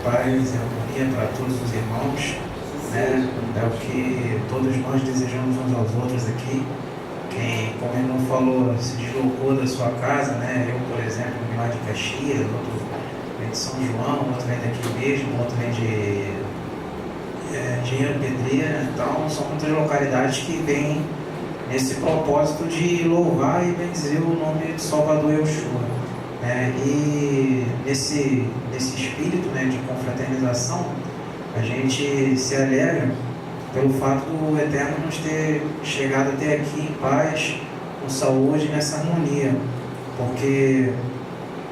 paz e harmonia para todos os irmãos, né? É o que todos nós desejamos uns aos outros aqui. Quem, como ele não falou, se deslocou da sua casa, né? Eu, por exemplo, vim lá de Caxias, outro vem de São João, outro vem daqui mesmo, outro vem de Engenheiro Pedreira. Então, são muitas localidades que vêm nesse propósito de louvar e benzer o nome de Salvador Yeshua. E nesse espírito, né, de confraternização, a gente se alegra pelo fato do Eterno nos ter chegado até aqui em paz, com saúde, nessa harmonia, porque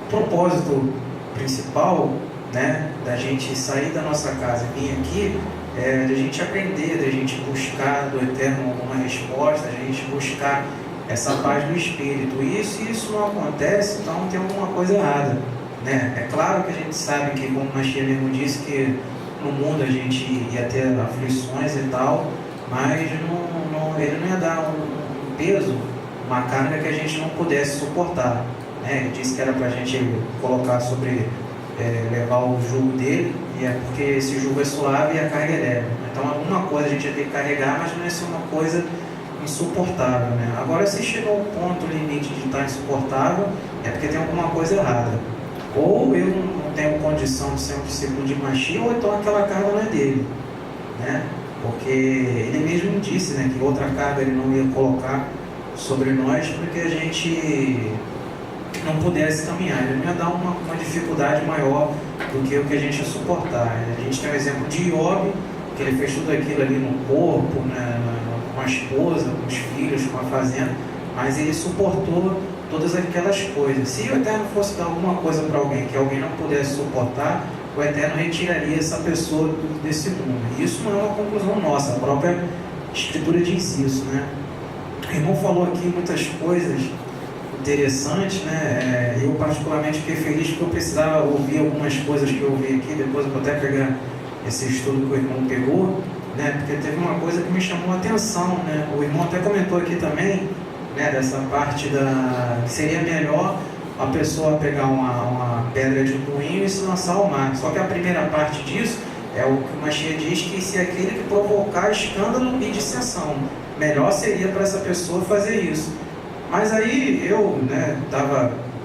o propósito principal, né, da gente sair da nossa casa e vir aqui é da gente aprender, da gente buscar do Eterno alguma resposta, da gente buscar essa paz do Espírito. E se isso não acontece, então tem alguma coisa errada, né? É claro que a gente sabe que, como Machia mesmo disse, que no mundo a gente ia ter aflições e tal, mas ele não ia dar um peso, uma carga que a gente não pudesse suportar, né? Ele disse que era para a gente colocar sobre, levar o jugo dele, e é porque esse jugo é suave e a carga é leve. Então alguma coisa a gente ia ter que carregar, mas não ia ser uma coisa insuportável, né? Agora, se chegou ao ponto limite de estar insuportável, é porque tem alguma coisa errada. Ou eu não tenho condição de ser um discípulo de Machia, ou então aquela carga não é dele, né? Porque ele mesmo disse, né, que outra carga ele não ia colocar sobre nós, porque a gente não pudesse caminhar. Ele não ia dar uma dificuldade maior do que o que a gente ia suportar. A gente tem o exemplo de Job, que ele fez tudo aquilo ali no corpo, né, com a esposa, com os filhos, com a fazenda, mas ele suportou todas aquelas coisas. Se o Eterno fosse dar alguma coisa para alguém que alguém não pudesse suportar, o Eterno retiraria essa pessoa desse mundo. E isso não é uma conclusão nossa, a própria Escritura diz isso, né? O irmão falou aqui muitas coisas interessantes, né? Eu particularmente fiquei feliz porque eu precisava ouvir algumas coisas que eu ouvi aqui, depois eu vou até pegar esse estudo que o irmão pegou, né? Porque teve uma coisa que me chamou a atenção, né? O irmão até comentou aqui também, né, dessa parte que seria melhor a pessoa pegar uma pedra de moinho e se lançar ao mar. Só que a primeira parte disso é o que o Machia diz, que se aquele que provocar escândalo e dissensão, melhor seria para essa pessoa fazer isso. Mas aí eu, né,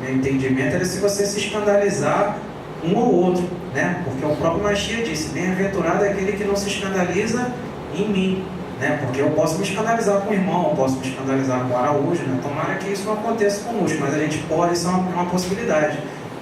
meu entendimento era se você se escandalizar um ou outro, né? Porque o próprio Machia disse: bem-aventurado é aquele que não se escandaliza em mim, né? Porque eu posso me escandalizar com o irmão, eu posso me escandalizar com o Araújo, né? Tomara que isso não aconteça conosco, mas a gente pode, isso é uma possibilidade.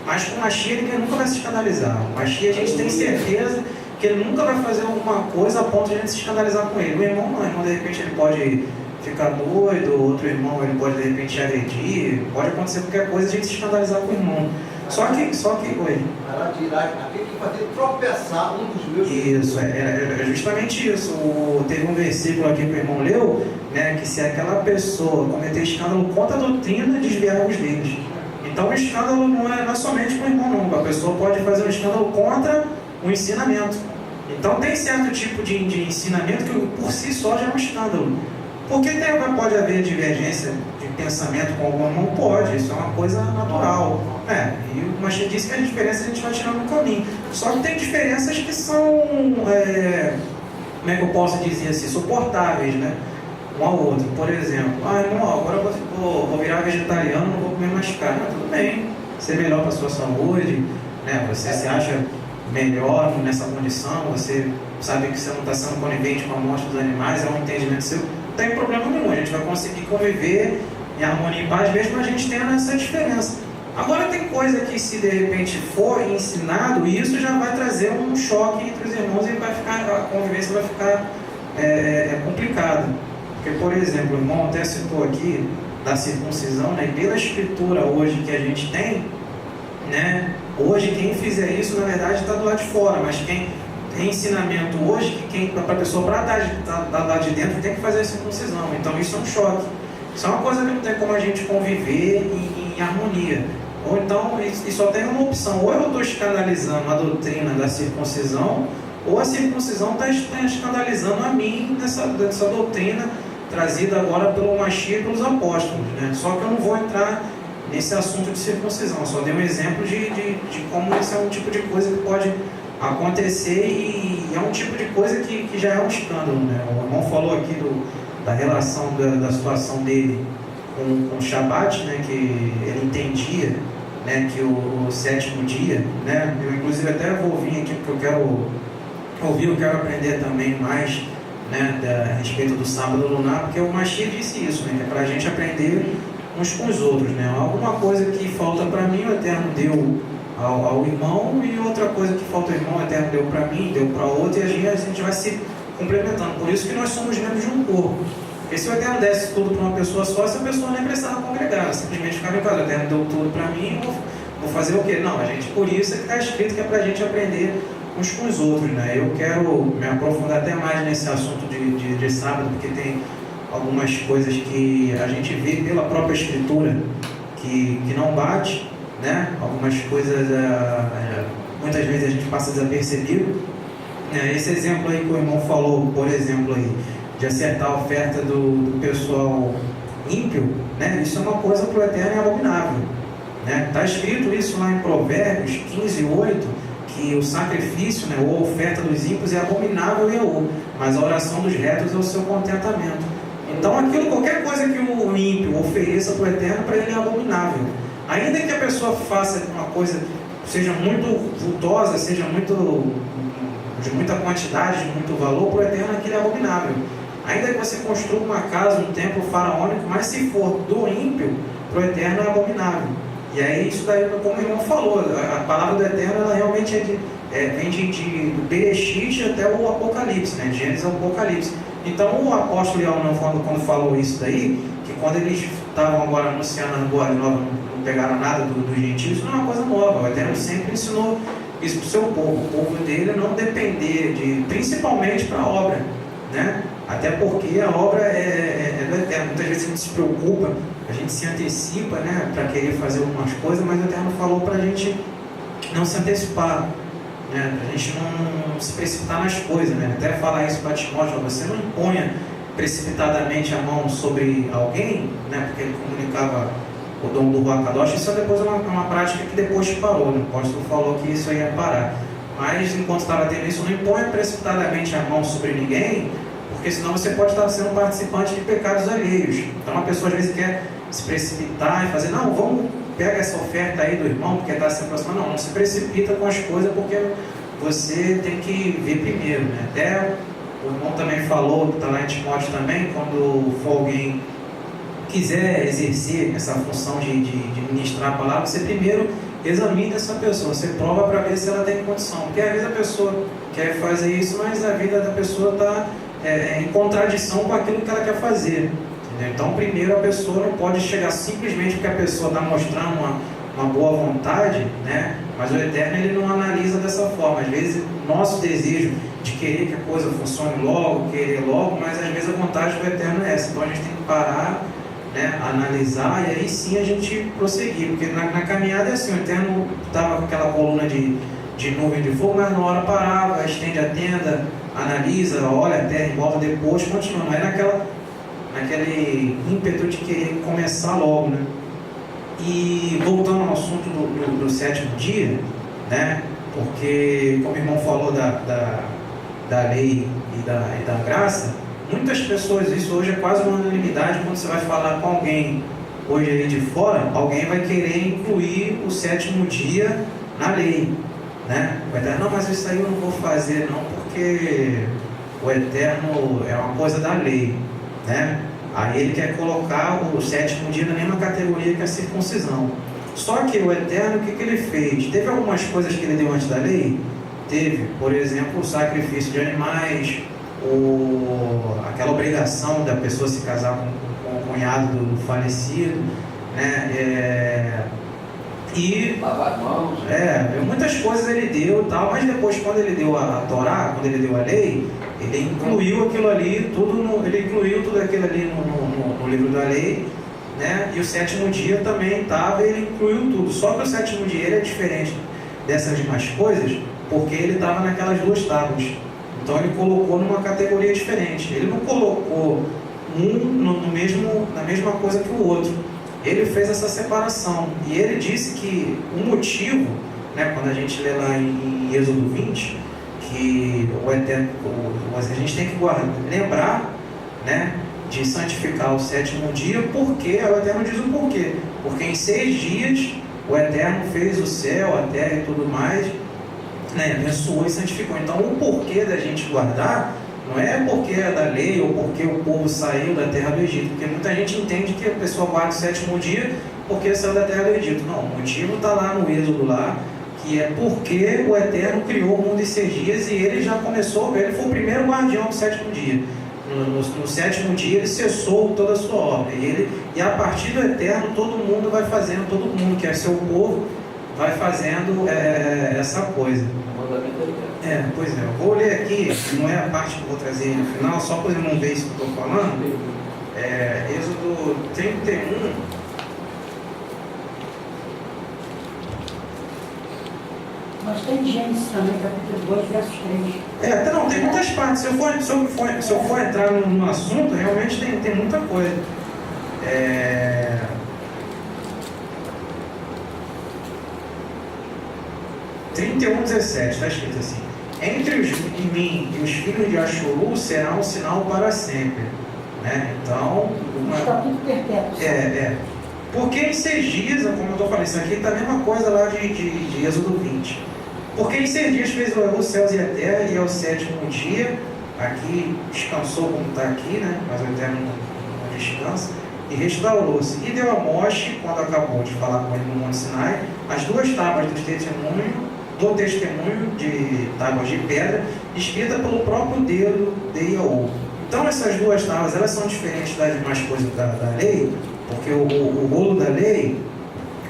Mas com o Machia ele nunca vai se escandalizar. O Machia a gente tem certeza que ele nunca vai fazer alguma coisa a ponto de a gente se escandalizar com ele. O irmão não, o irmão de repente ele pode ficar doido, o outro irmão ele pode de repente agredir, pode acontecer qualquer coisa a gente se escandalizar com o irmão. Só que, oi. Aquele que fazer tropeçar um dos meus. Isso, é justamente isso. Teve um versículo aqui que o irmão leu, né, que se aquela pessoa cometer escândalo contra a doutrina, desviar os deles. Então o escândalo não é somente com o irmão, não. A pessoa pode fazer um escândalo contra o ensinamento. Então tem certo tipo de ensinamento que por si só já é um escândalo. Porque pode haver divergência de pensamento com algum irmão? Pode, isso é uma coisa natural. E o Machia disse que a diferença a gente vai tirando no caminho. Só que tem diferenças que são, como é que eu posso dizer assim, suportáveis, né? Um ao outro. Por exemplo, irmão, agora eu vou virar vegetariano, não vou comer mais carne. Tudo bem, ser melhor para a sua saúde, né? Você se acha melhor nessa condição, você sabe que você não está sendo conivente com a morte dos animais, é um entendimento seu. Não tem problema nenhum, a gente vai conseguir conviver em harmonia e paz, mesmo a gente tendo essa diferença. Agora tem coisa que, se de repente for ensinado, isso já vai trazer um choque entre os irmãos e a convivência vai ficar complicada. Porque, por exemplo, o irmão até citou aqui da circuncisão, né? E pela escritura hoje que a gente tem, né? Hoje quem fizer isso, na verdade, está do lado de fora, mas quem tem ensinamento hoje, que para a pessoa, para dar de dentro, tem que fazer a circuncisão. Então isso é um choque. Isso é uma coisa que não tem como a gente conviver em harmonia. Ou então, e só tem uma opção: ou eu estou escandalizando a doutrina da circuncisão, ou a circuncisão está escandalizando a mim dessa doutrina trazida agora pelo Machia e pelos apóstolos, né? Só que eu não vou entrar nesse assunto de circuncisão, só dei um exemplo de como isso é um tipo de coisa que pode acontecer, e é um tipo de coisa que já é um escândalo, né? O irmão falou aqui da relação, da situação dele com o Shabat, né? Que ele entendia, né, que o sétimo dia, né? Eu inclusive até vou vir aqui porque eu quero ouvir, eu quero aprender também mais, né, a respeito do sábado lunar, porque o Mashiach disse isso, né, que é para a gente aprender uns com os outros, né? Alguma coisa que falta para mim, o Eterno deu ao irmão, e outra coisa que falta ao irmão, o Eterno deu para mim, deu para outro, e a gente vai se complementando. Por isso que nós somos membros de um corpo. Porque se o Eterno desse tudo para uma pessoa só, essa pessoa nem precisava congregar, ela simplesmente ficava em casa. O Eterno deu tudo para mim, vou fazer o quê? Não, a gente, por isso é que está escrito que é para a gente aprender uns com os outros, né? Eu quero me aprofundar até mais nesse assunto de sábado, porque tem algumas coisas que a gente vê pela própria Escritura que não bate, né? Algumas coisas, muitas vezes a gente passa desapercebido. Esse exemplo aí que o irmão falou, por exemplo, aí, de acertar a oferta do pessoal ímpio, né? Isso é uma coisa para o Eterno abominável, né? Está escrito isso lá em Provérbios 15:8, que o sacrifício, né, ou a oferta dos ímpios é abominável e Yahweh, mas a oração dos retos é o seu contentamento. Então aquilo, qualquer coisa que o ímpio ofereça para o Eterno, para ele é abominável. Ainda que a pessoa faça uma coisa, seja muito vultosa, seja de muita quantidade, de muito valor, para o Eterno aquilo é abominável. Ainda que você construa uma casa, um templo faraônico, mas se for do ímpio, para o Eterno é abominável. E aí isso daí, como o irmão falou, a palavra do Eterno, ela realmente vem do Bereshit até o Apocalipse, né? Gênesis ao Apocalipse. Então o apóstolo Yohanan, quando falou isso daí, que quando eles estavam agora anunciando a boa nova, não pegaram nada dos gentios, isso não é uma coisa nova. O Eterno sempre ensinou isso para o seu povo. O povo dele não depender principalmente para a obra, né? Até porque a obra é do Eterno. Muitas vezes a gente se preocupa, a gente se antecipa, né, para querer fazer algumas coisas, mas o Eterno falou para a gente não se antecipar, né, para a gente não se precipitar nas coisas, né? Até falar isso para Timóteo: você não imponha precipitadamente a mão sobre alguém, né, porque ele comunicava o dom do Ruach Kadosh. Isso depois é uma prática que depois parou, né? O apóstolo falou que isso ia parar, mas enquanto estava tendo isso, não imponha precipitadamente a mão sobre ninguém, porque senão você pode estar sendo participante de pecados alheios. Então a pessoa às vezes quer se precipitar e fazer: não, pega essa oferta aí do irmão, porque está se aproximando. Não se precipita com as coisas, porque você tem que ver primeiro, né? Até o irmão também falou, que está lá em Timóteo também, quando for alguém quiser exercer essa função de ministrar a palavra, você primeiro examine essa pessoa, você prova para ver se ela tem condição, porque às vezes a pessoa quer fazer isso, mas a vida da pessoa está em contradição com aquilo que ela quer fazer, entendeu? Então primeiro a pessoa não pode chegar simplesmente porque a pessoa está mostrando uma boa vontade, né? Mas o Eterno, ele não analisa dessa forma. Às vezes nosso desejo de querer que a coisa funcione logo, querer logo, mas às vezes a vontade do Eterno é essa. Então a gente tem que parar, né, analisar, e aí sim a gente prosseguir, porque na caminhada é assim: o Eterno estava com aquela coluna de nuvem de fogo, mas na hora parava, estende a tenda, analisa, olha a terra em volta, depois continua. Não é naquele ímpeto de querer começar logo, né? E voltando ao assunto do sétimo dia, né, porque como o irmão falou da lei e da graça, muitas pessoas, isso hoje é quase uma unanimidade, quando você vai falar com alguém hoje aí de fora, alguém vai querer incluir o sétimo dia na lei, né? O Eterno: não, mas isso aí eu não vou fazer não, porque o Eterno é uma coisa da lei, né? Aí ele quer colocar o sétimo dia na mesma categoria que a circuncisão. Só que o Eterno, o que ele fez? Teve algumas coisas que ele deu antes da lei? Teve, por exemplo, o sacrifício de animais, aquela obrigação da pessoa se casar com o cunhado do falecido, né? E lavar mãos. Muitas coisas ele deu e tal, mas depois, quando ele deu a Torá, quando ele deu a lei, ele incluiu aquilo ali, ele incluiu tudo aquilo ali no livro da lei, né? E o sétimo dia também estava, ele incluiu tudo. Só que o sétimo dia ele é diferente dessas demais coisas, porque ele estava naquelas duas tábuas. Então ele colocou numa categoria diferente. Ele não colocou na mesma coisa que o outro. Ele fez essa separação. E ele disse que o motivo né? Quando a gente lê lá em Êxodo 20, que o Eterno, a gente tem que lembrar, né, de santificar o sétimo dia, porque o Eterno diz o porquê. Porque em 6 dias o Eterno fez o céu, a terra e tudo mais, né, abençoou e santificou. Então o porquê da gente guardar não é porque é da lei ou porque o povo saiu da terra do Egito, porque muita gente entende que a pessoa guarda o sétimo dia porque saiu da terra do Egito. Não, o motivo está lá no Êxodo lá, que é porque o Eterno criou o mundo em 6 dias e ele já começou, ele foi o primeiro guardião do sétimo dia. No sétimo dia ele cessou toda a sua obra, e a partir do Eterno todo mundo vai fazendo, todo mundo que é seu povo vai fazendo essa coisa. Pois é, eu vou ler aqui, não é a parte que eu vou trazer no final, só para não ver isso que eu estou falando. Êxodo 31. Mas tem Gênesis também, capítulo 2, versos 3. Não, tem muitas partes. Se eu for entrar no assunto, realmente tem muita coisa. 31:17, está escrito assim: entre mim e os filhos de Ashuru será um sinal para sempre. Né? Então, Está tudo perpétuo. Porque em 6 dias, como eu estou falando, isso aqui está a mesma coisa lá de Êxodo 20. Porque em 6 dias fez os céus e a terra, e ao sétimo dia, aqui descansou como está aqui, né? Mas o Eterno não descansa, e restaurou-se. E deu a Moshe, quando acabou de falar com ele no Monte Sinai, as 2 tábuas do testemunho de tábuas de pedra, escrita pelo próprio dedo de Yahweh. Então essas 2 tábuas, elas são diferentes das demais coisas da lei, porque o rolo da lei,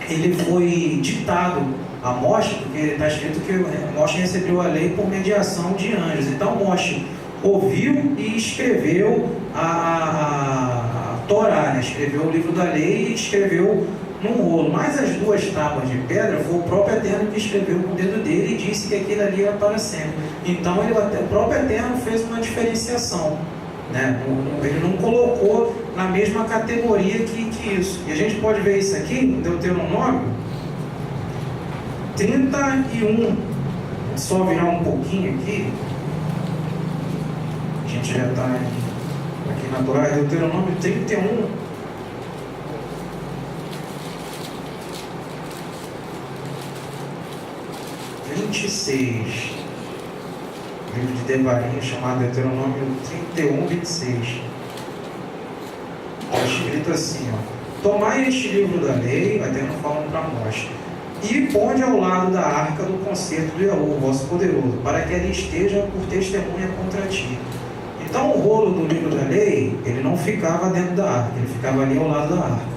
ele foi ditado a Moshe, porque está escrito que Moshe recebeu a lei por mediação de anjos. Então Moshe ouviu e escreveu a Torá, né? Escreveu o livro da lei e escreveu num rolo. Mas as 2 tábuas de pedra foi o próprio Eterno que escreveu com o dedo dele e disse que aquilo ali era para sempre. Então o próprio Eterno fez uma diferenciação, né? Ele não colocou na mesma categoria que isso. E a gente pode ver isso aqui em Deuteronômio 31. Só virar um pouquinho aqui. A gente já está aqui na Torá. Deuteronômio 31. Livro de Devarim, chamado Deuteronômio 31, 26. Está escrito assim, tomai este livro da lei, vai tendo falando para nós, e ponde ao lado da arca do concerto do Yahweh, vosso poderoso, para que ele esteja por testemunha contra ti. Então o rolo do livro da lei, ele não ficava dentro da arca, ele ficava ali ao lado da arca.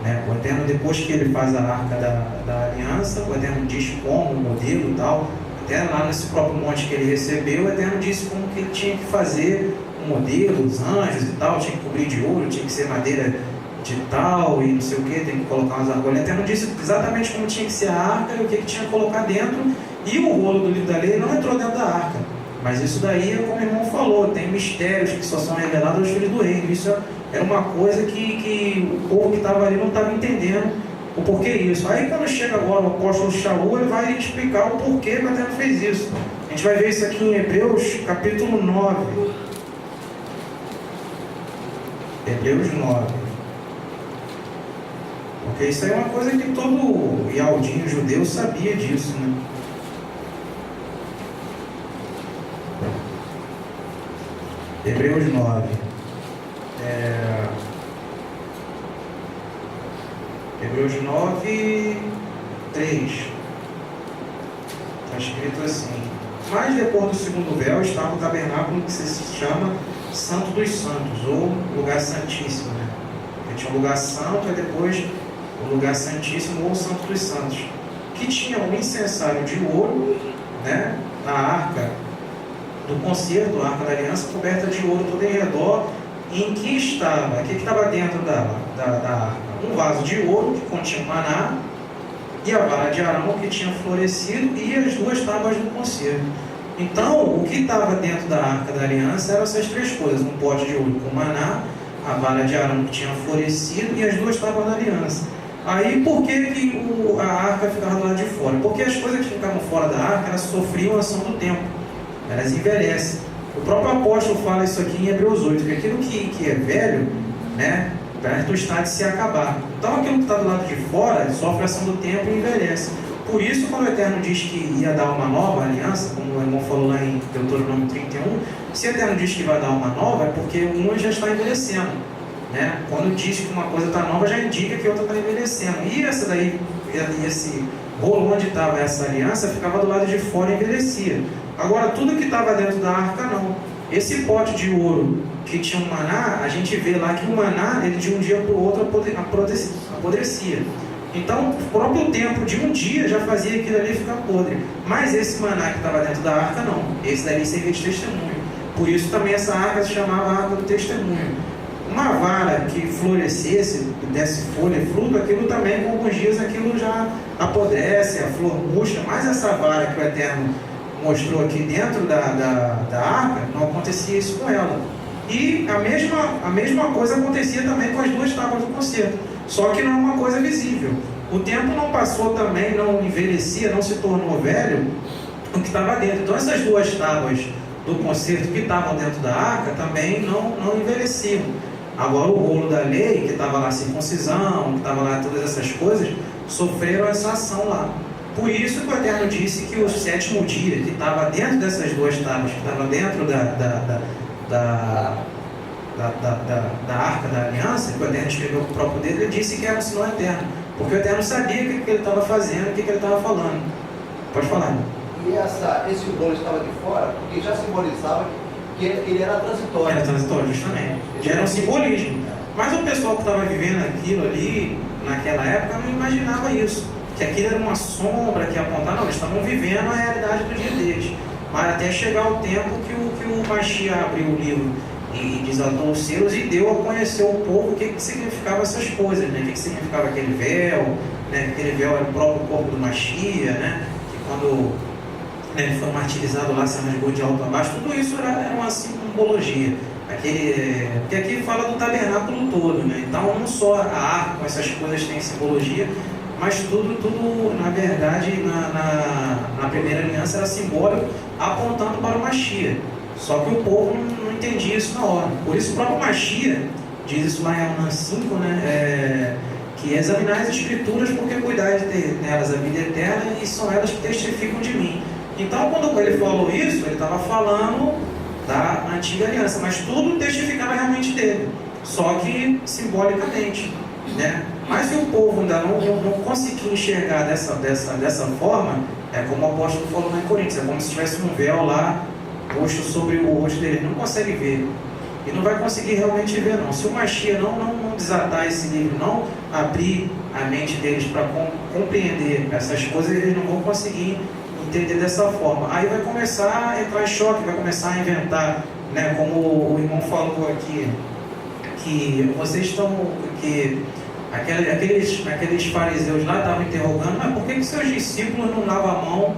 Né? O Eterno, depois que ele faz a arca da aliança, o Eterno diz como, o modelo e tal. Até lá nesse próprio monte que ele recebeu, o Eterno disse como que ele tinha que fazer o modelo, os anjos e tal, tinha que cobrir de ouro, tinha que ser madeira de tal e não sei o que, tem que colocar umas argolas. O Eterno disse exatamente como tinha que ser a arca e o que tinha que colocar dentro, e o rolo do livro da lei não entrou dentro da arca. Mas isso daí é como o irmão falou, tem mistérios que só são revelados aos filhos do reino. Isso era uma coisa que o povo que estava ali não estava entendendo o porquê disso. Aí quando chega agora o apóstolo Shaul, ele vai explicar o porquê que o Eterno fez isso. A gente vai ver isso aqui em Hebreus capítulo 9. Hebreus 9. Porque isso aí é uma coisa que todo Yaldinho judeu sabia disso, né? Hebreus 9. Hebreus 9, 3. Está escrito assim: mas depois do segundo véu estava o tabernáculo que se chama Santo dos Santos, ou lugar santíssimo, né? Tinha um lugar santo e depois o lugar santíssimo ou Santo dos Santos, que tinha um incensário de ouro, né? Na arca do concerto, a arca da aliança, coberta de ouro todo em redor, em que estava, o que estava dentro da arca? Um vaso de ouro que continha maná, e a vara de Arão que tinha florescido, e as 2 tábuas do concerto. Então, o que estava dentro da arca da aliança eram essas 3 coisas: um pote de ouro com maná, a vara de Arão que tinha florescido e as 2 tábuas da aliança. Aí, por que a arca ficava do lado de fora? Porque as coisas que ficavam fora da arca, elas sofriam a ação do tempo, elas envelhecem. O próprio apóstolo fala isso aqui em Hebreus 8, que aquilo que é velho, né, perto está de se acabar. Então, aquilo que está do lado de fora sofre a ação do tempo e envelhece. Por isso, quando o Eterno diz que ia dar uma nova aliança, como o irmão falou lá em Deuteronômio 31, se o Eterno diz que vai dar uma nova, é porque uma já está envelhecendo, né? Quando diz que uma coisa está nova, já indica que outra está envelhecendo. E essa daí, esse rolo onde estava essa aliança, ficava do lado de fora e envelhecia. Agora, tudo que estava dentro da arca, não. Esse pote de ouro que tinha um maná, a gente vê lá que o maná, ele de um dia para o outro apodrecia. Então, o próprio tempo de um dia já fazia aquilo ali ficar podre. Mas esse maná que estava dentro da arca, não. Esse daí servia de testemunho. Por isso também essa arca se chamava Arca do Testemunho. Uma vara que florescesse, que desse folha e fruto, aquilo também, com alguns dias, aquilo já apodrece, a flor murcha. Mas essa vara que o Eterno mostrou aqui dentro da arca, não acontecia isso com ela. E a mesma coisa acontecia também com as duas tábuas do concerto. Só que não é uma coisa visível. O tempo não passou também, não envelhecia, não se tornou velho o que estava dentro. Então essas duas tábuas do concerto que estavam dentro da arca também não envelheciam. Agora o rolo da lei, que estava lá a circuncisão, que estava lá todas essas coisas, sofreram essa ação lá. Por isso que o Eterno disse que o sétimo dia, que estava dentro dessas duas tábuas, que estava dentro da arca da aliança, que o Eterno escreveu com o próprio dedo, ele disse que era um sinal eterno, porque o Eterno sabia o que ele estava fazendo, o que ele estava falando. Pode falar. E esse rolo estava de fora, porque já simbolizava que ele era transitório. Era transitório, justamente. Já era um simbolismo. Mas o pessoal que estava vivendo aquilo ali, naquela época, não imaginava isso, que aquilo era uma sombra que ia apontar. Não, eles estavam vivendo a realidade do dia deles. Mas até chegar o tempo que o Mashiach abriu o livro e desatou os selos e deu a conhecer ao povo o que significava essas coisas, né? O que significava aquele véu, né? Aquele véu era o próprio corpo do Mashiach, né? Que quando ele foi martirizado lá, se rasgou de alto a baixo, tudo isso era uma simbologia. Porque aqui fala do tabernáculo todo, né? Então não só a arca com essas coisas tem simbologia, mas tudo na verdade, na primeira aliança era simbólico, apontando para o Mashiach. Só que o povo não entendia isso na hora. Por isso o próprio Mashiach diz isso lá em Amós 5, né? Que é examinar as escrituras, porque cuidar de ter nelas a vida eterna, e são elas que testificam de mim. Então, quando ele falou isso, ele estava falando da antiga aliança, mas tudo testificava realmente dele, só que simbolicamente, né? Mas se o povo ainda não conseguir enxergar dessa forma, é como o apóstolo falou lá em Coríntios, é como se tivesse um véu lá posto sobre o rosto dele, ele não consegue ver, e não vai conseguir realmente ver não. Se o Mashiach não desatar esse livro, não abrir a mente deles para compreender essas coisas, eles não vão conseguir entender dessa forma. Aí vai começar a entrar em choque, vai começar a inventar, né? Como o irmão falou aqui, que vocês estão, que aqueles fariseus lá estavam interrogando, mas por que seus discípulos não lavam a mão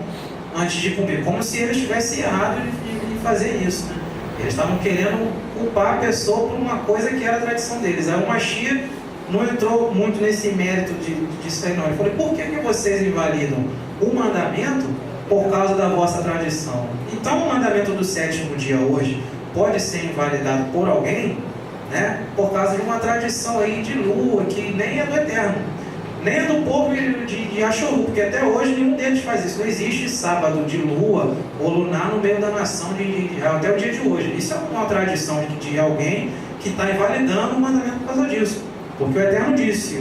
antes de comer? Como se eles tivessem errado de fazer isso, né? Eles estavam querendo culpar a pessoa por uma coisa que era a tradição deles. Aí o Mashiach não entrou muito nesse mérito disso aí não. Ele falou, por que vocês invalidam o mandamento por causa da vossa tradição? Então o mandamento do sétimo dia hoje pode ser invalidado por alguém, né, por causa de uma tradição aí de lua, que nem é do Eterno, nem é do povo de Achoru, porque até hoje nenhum deles faz isso. Não existe sábado de lua ou lunar no meio da nação de Israel até o dia de hoje. Isso é uma tradição de alguém que está invalidando o mandamento por causa disso, porque o Eterno disse,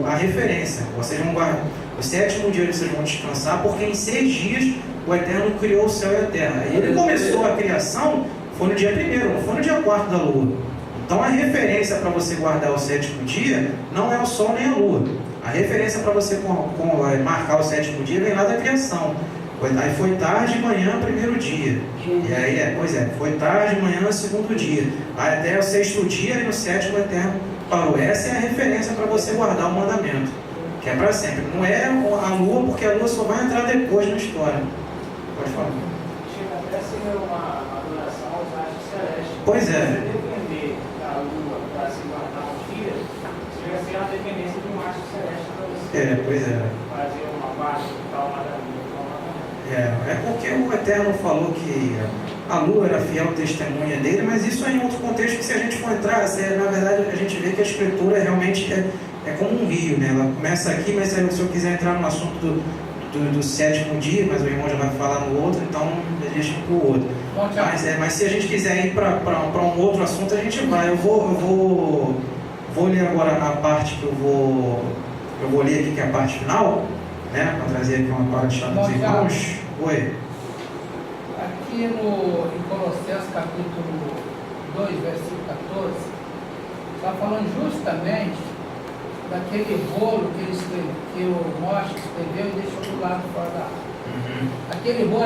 a referência, vocês vão guardar o sétimo dia, vocês vão descansar, porque em 6 dias o Eterno criou o céu e a terra. E ele começou a criação, foi no dia 1º, não foi no dia 4º da lua. Então a referência para você guardar o sétimo dia não é o sol nem a lua. A referência para você marcar o sétimo dia vem lá da criação. Aí foi tarde, manhã, 1º dia. E aí, foi tarde, manhã, 2º dia. Aí até o 6º dia e no 7º o Eterno parou. Essa é a referência para você guardar o mandamento, que é para sempre. Não é a lua, porque a lua só vai entrar depois na história. Pode falar. Chega tivesse uma adoração aos astros celestes. Pois é. Se depender da lua para se guardar um dia, você vai ser a dependência de um astro celeste para você Pois é. fazer uma parte tal maravilha. É porque o Eterno falou que a lua era fiel testemunha dele, mas isso é em outro contexto que, se a gente for entrar, na verdade a gente vê que a escritura realmente é como um rio, né? Ela começa aqui, mas se eu quiser entrar no assunto do sétimo dia, mas o irmão já vai falar no outro, então a gente para o outro. Mas se a gente quiser ir para um outro assunto, a gente vai. Eu vou ler agora a parte que eu vou ler aqui, que é a parte final, né? Para trazer aqui uma parte dos irmãos. Oi. Aqui em Colossenses capítulo 2, versículo 14, está falando justamente daquele rolo que o Moisés escreveu e deixou do lado fora da água. Aquele rolo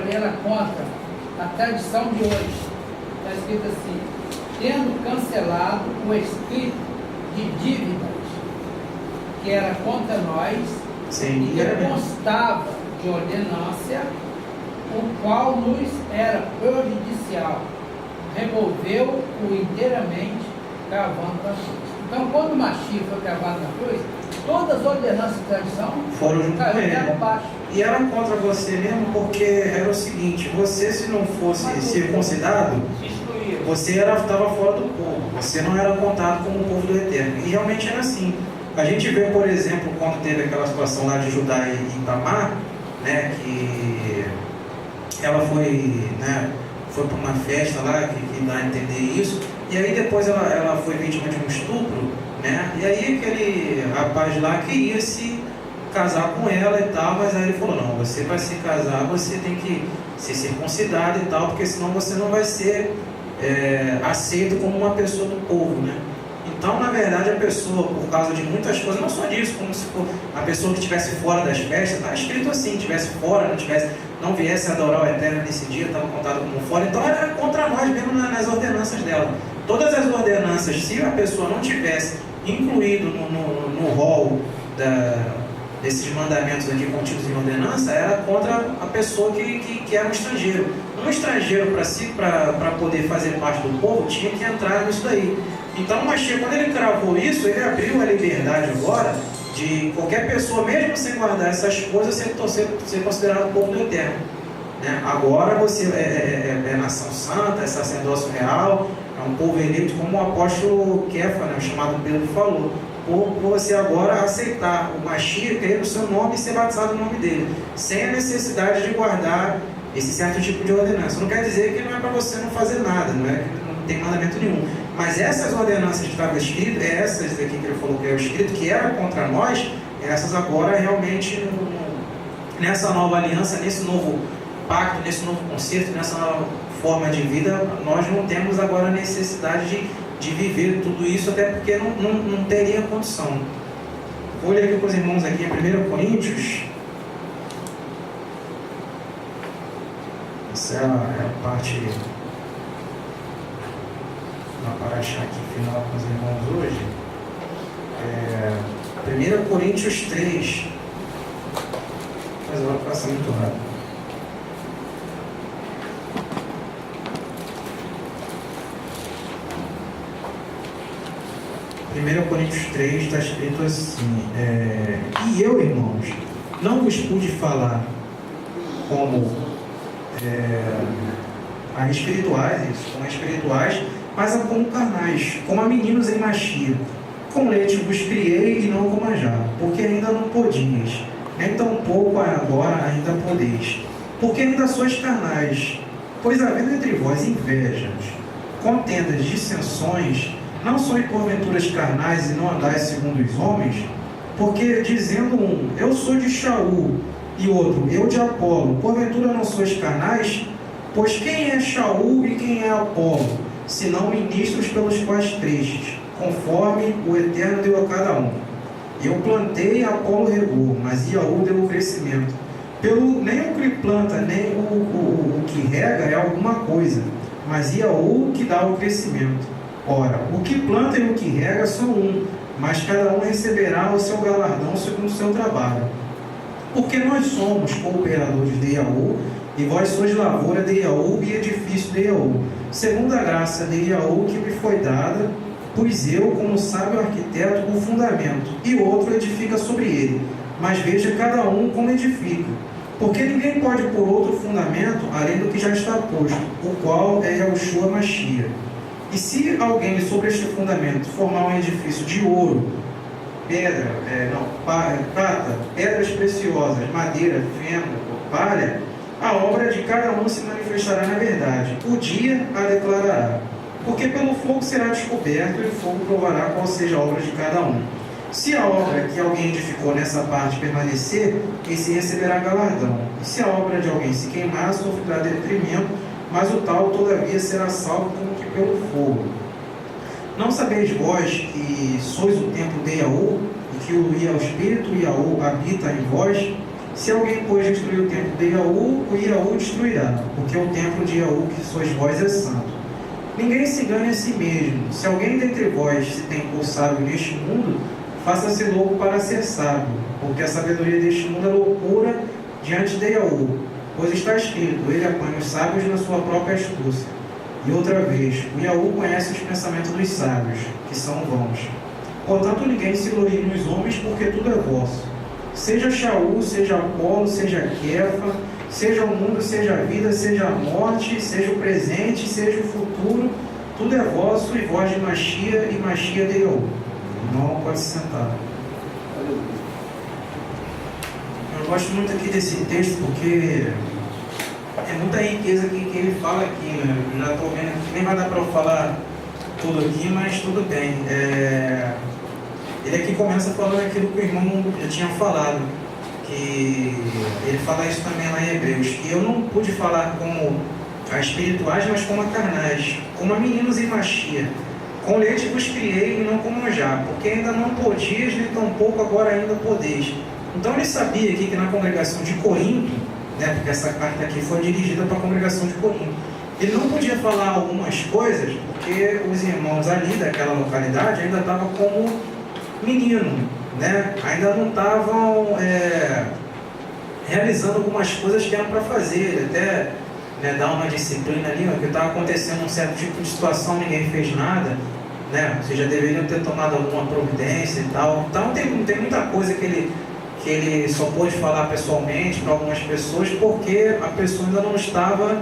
era contra a tradição de hoje. Está escrito assim: tendo cancelado o escrito de dívidas que era contra nós, sim, e que constava de ordenância, o qual nos era prejudicial, removeu-o inteiramente, cravando na cruz. Então, quando o Mashiach foi cravado na cruz, todas as ordenanças de tradição foram junto com ele. Abaixo. E era contra você mesmo, porque era o seguinte: você, se não fosse circuncidado, você estava fora do povo, você não era contado como o povo do Eterno. E realmente era assim. A gente vê, por exemplo, quando teve aquela situação lá de Judá e Tamar, né, que ela foi para uma festa lá, que dá a entender isso, e aí depois ela foi vítima de um estupro, né, e aí aquele rapaz lá queria se casar com ela e tal, mas aí ele falou: não, você vai se casar, você tem que ser circuncidado e tal, porque senão você não vai ser aceito como uma pessoa do povo, né. Então, na verdade, a pessoa, por causa de muitas coisas, não só disso, como se for a pessoa que estivesse fora das festas, está escrito assim, estivesse fora, não viesse adorar o Eterno nesse dia, estava contado como fora, então era contra nós mesmo nas ordenanças dela. Todas as ordenanças, se a pessoa não tivesse incluído no rol desses mandamentos aqui contidos em ordenança, era contra a pessoa que era um estrangeiro. Um estrangeiro, para poder fazer parte do povo, tinha que entrar nisso daí. Então, o Mashiach, quando ele cravou isso, ele abriu a liberdade agora de qualquer pessoa, mesmo sem guardar essas coisas, ser considerado povo do Eterno, né? Agora você é nação santa, é sacerdócio real, é um povo eleito, como o apóstolo Kefa, né, chamado Pedro, falou. Por você agora aceitar o Mashiach, ter o seu nome e ser batizado no nome dele, sem a necessidade de guardar esse certo tipo de ordenança. Não quer dizer que não é para você não fazer nada, não tem mandamento nenhum. Mas essas ordenanças que estavam escritas, essas aqui que ele falou que é o escrito, que era contra nós, essas agora realmente, nessa nova aliança, nesse novo pacto, nesse novo concerto, nessa nova forma de vida, nós não temos agora necessidade de viver tudo isso, até porque não teria condição. Vou ler aqui com os irmãos aqui em 1 Coríntios. Essa é a parte da paraxá aqui final com os irmãos hoje. 1 Coríntios 3. Mas ela passa muito rápido. 1 Coríntios 3 está escrito assim: e eu, irmãos, não vos pude falar como a espirituais, mas a como carnais, como a meninos em Mashiach. Com leite vos criei e não com manjar, porque ainda não podias, nem tampouco agora ainda podeis, porque ainda sois carnais. Pois havendo entre vós invejas, contendas, dissensões, não sois porventuras carnais e não andais segundo os homens? Porque dizendo um, eu sou de Shaul, e outro, eu de Apolo, porventura não sois carnais? Pois quem é Shaul e quem é Apolo, senão ministros pelos quais crestes, conforme o Eterno deu a cada um? Eu plantei, Apolo regou, mas Iaú deu o crescimento. Nem o que planta, nem o que rega é alguma coisa, mas Iaú que dá o crescimento. Ora, o que planta e o que rega são um, mas cada um receberá o seu galardão segundo o seu trabalho. Porque nós somos cooperadores de Yahu, e vós sois lavoura de Yahu e edifício de Yahu, segundo a graça de Yahu que me foi dada, pois eu, como sábio arquiteto, o fundamento, e outro edifica sobre ele. Mas veja cada um como edifica. Porque ninguém pode pôr outro fundamento além do que já está posto, o qual é Yahushua Mashiach. E se alguém sobre este fundamento formar um edifício de ouro, prata, pedras preciosas, madeira, feno, palha, a obra de cada um se manifestará na verdade. O dia a declarará. Porque pelo fogo será descoberto e o fogo provará qual seja a obra de cada um. Se a obra que alguém edificou nessa parte permanecer, esse receberá galardão. E se a obra de alguém se queimar, sofrerá detrimento, mas o tal, todavia, será salvo como que pelo fogo. Não sabeis vós que sois o templo de Yahu, e que o Espírito Yahu habita em vós? Se alguém, pois, destruir o templo de Yahu, o Yahu destruirá, porque o templo de Yahu que sois vós é santo. Ninguém se engane a si mesmo. Se alguém dentre vós se tem por sábio neste mundo, faça-se louco para ser sábio, porque a sabedoria deste mundo é loucura diante de Yahu. Pois está escrito, ele apanha os sábios na sua própria astúcia. E outra vez, o Yahu conhece os pensamentos dos sábios, que são vãos. Portanto, ninguém se glorie nos homens, porque tudo é vosso. Seja Shaul, seja Apolo, seja Kefa, seja o mundo, seja a vida, seja a morte, seja o presente, seja o futuro, tudo é vosso, e vós de Mashiach, e Mashiach de Yahu. Não pode se sentar. Eu gosto muito aqui desse texto porque é muita riqueza que ele fala aqui, né? Eu já estou vendo que nem vai dar para eu falar tudo aqui, mas tudo bem. Ele aqui começa falando aquilo que o irmão já tinha falado, que ele fala isso também lá em Hebreus, que eu não pude falar como a espirituais, mas como a carnais, como a meninos em Mashiach. Com leite vos criei e não como já, porque ainda não podias, nem tampouco agora ainda podeis. Então ele sabia aqui que na congregação de Corinto, né, porque essa carta aqui foi dirigida para a congregação de Corinto, ele não podia falar algumas coisas, porque os irmãos ali daquela localidade ainda estavam como menino, né? Ainda não estavam realizando algumas coisas que eram para fazer. Ele até, né, dar uma disciplina ali, ó, que estava acontecendo um certo tipo de situação, ninguém fez nada, né? Vocês já deveriam ter tomado alguma providência e tal. Então tem muita coisa que ele só pôde falar pessoalmente para algumas pessoas, porque a pessoa ainda não estava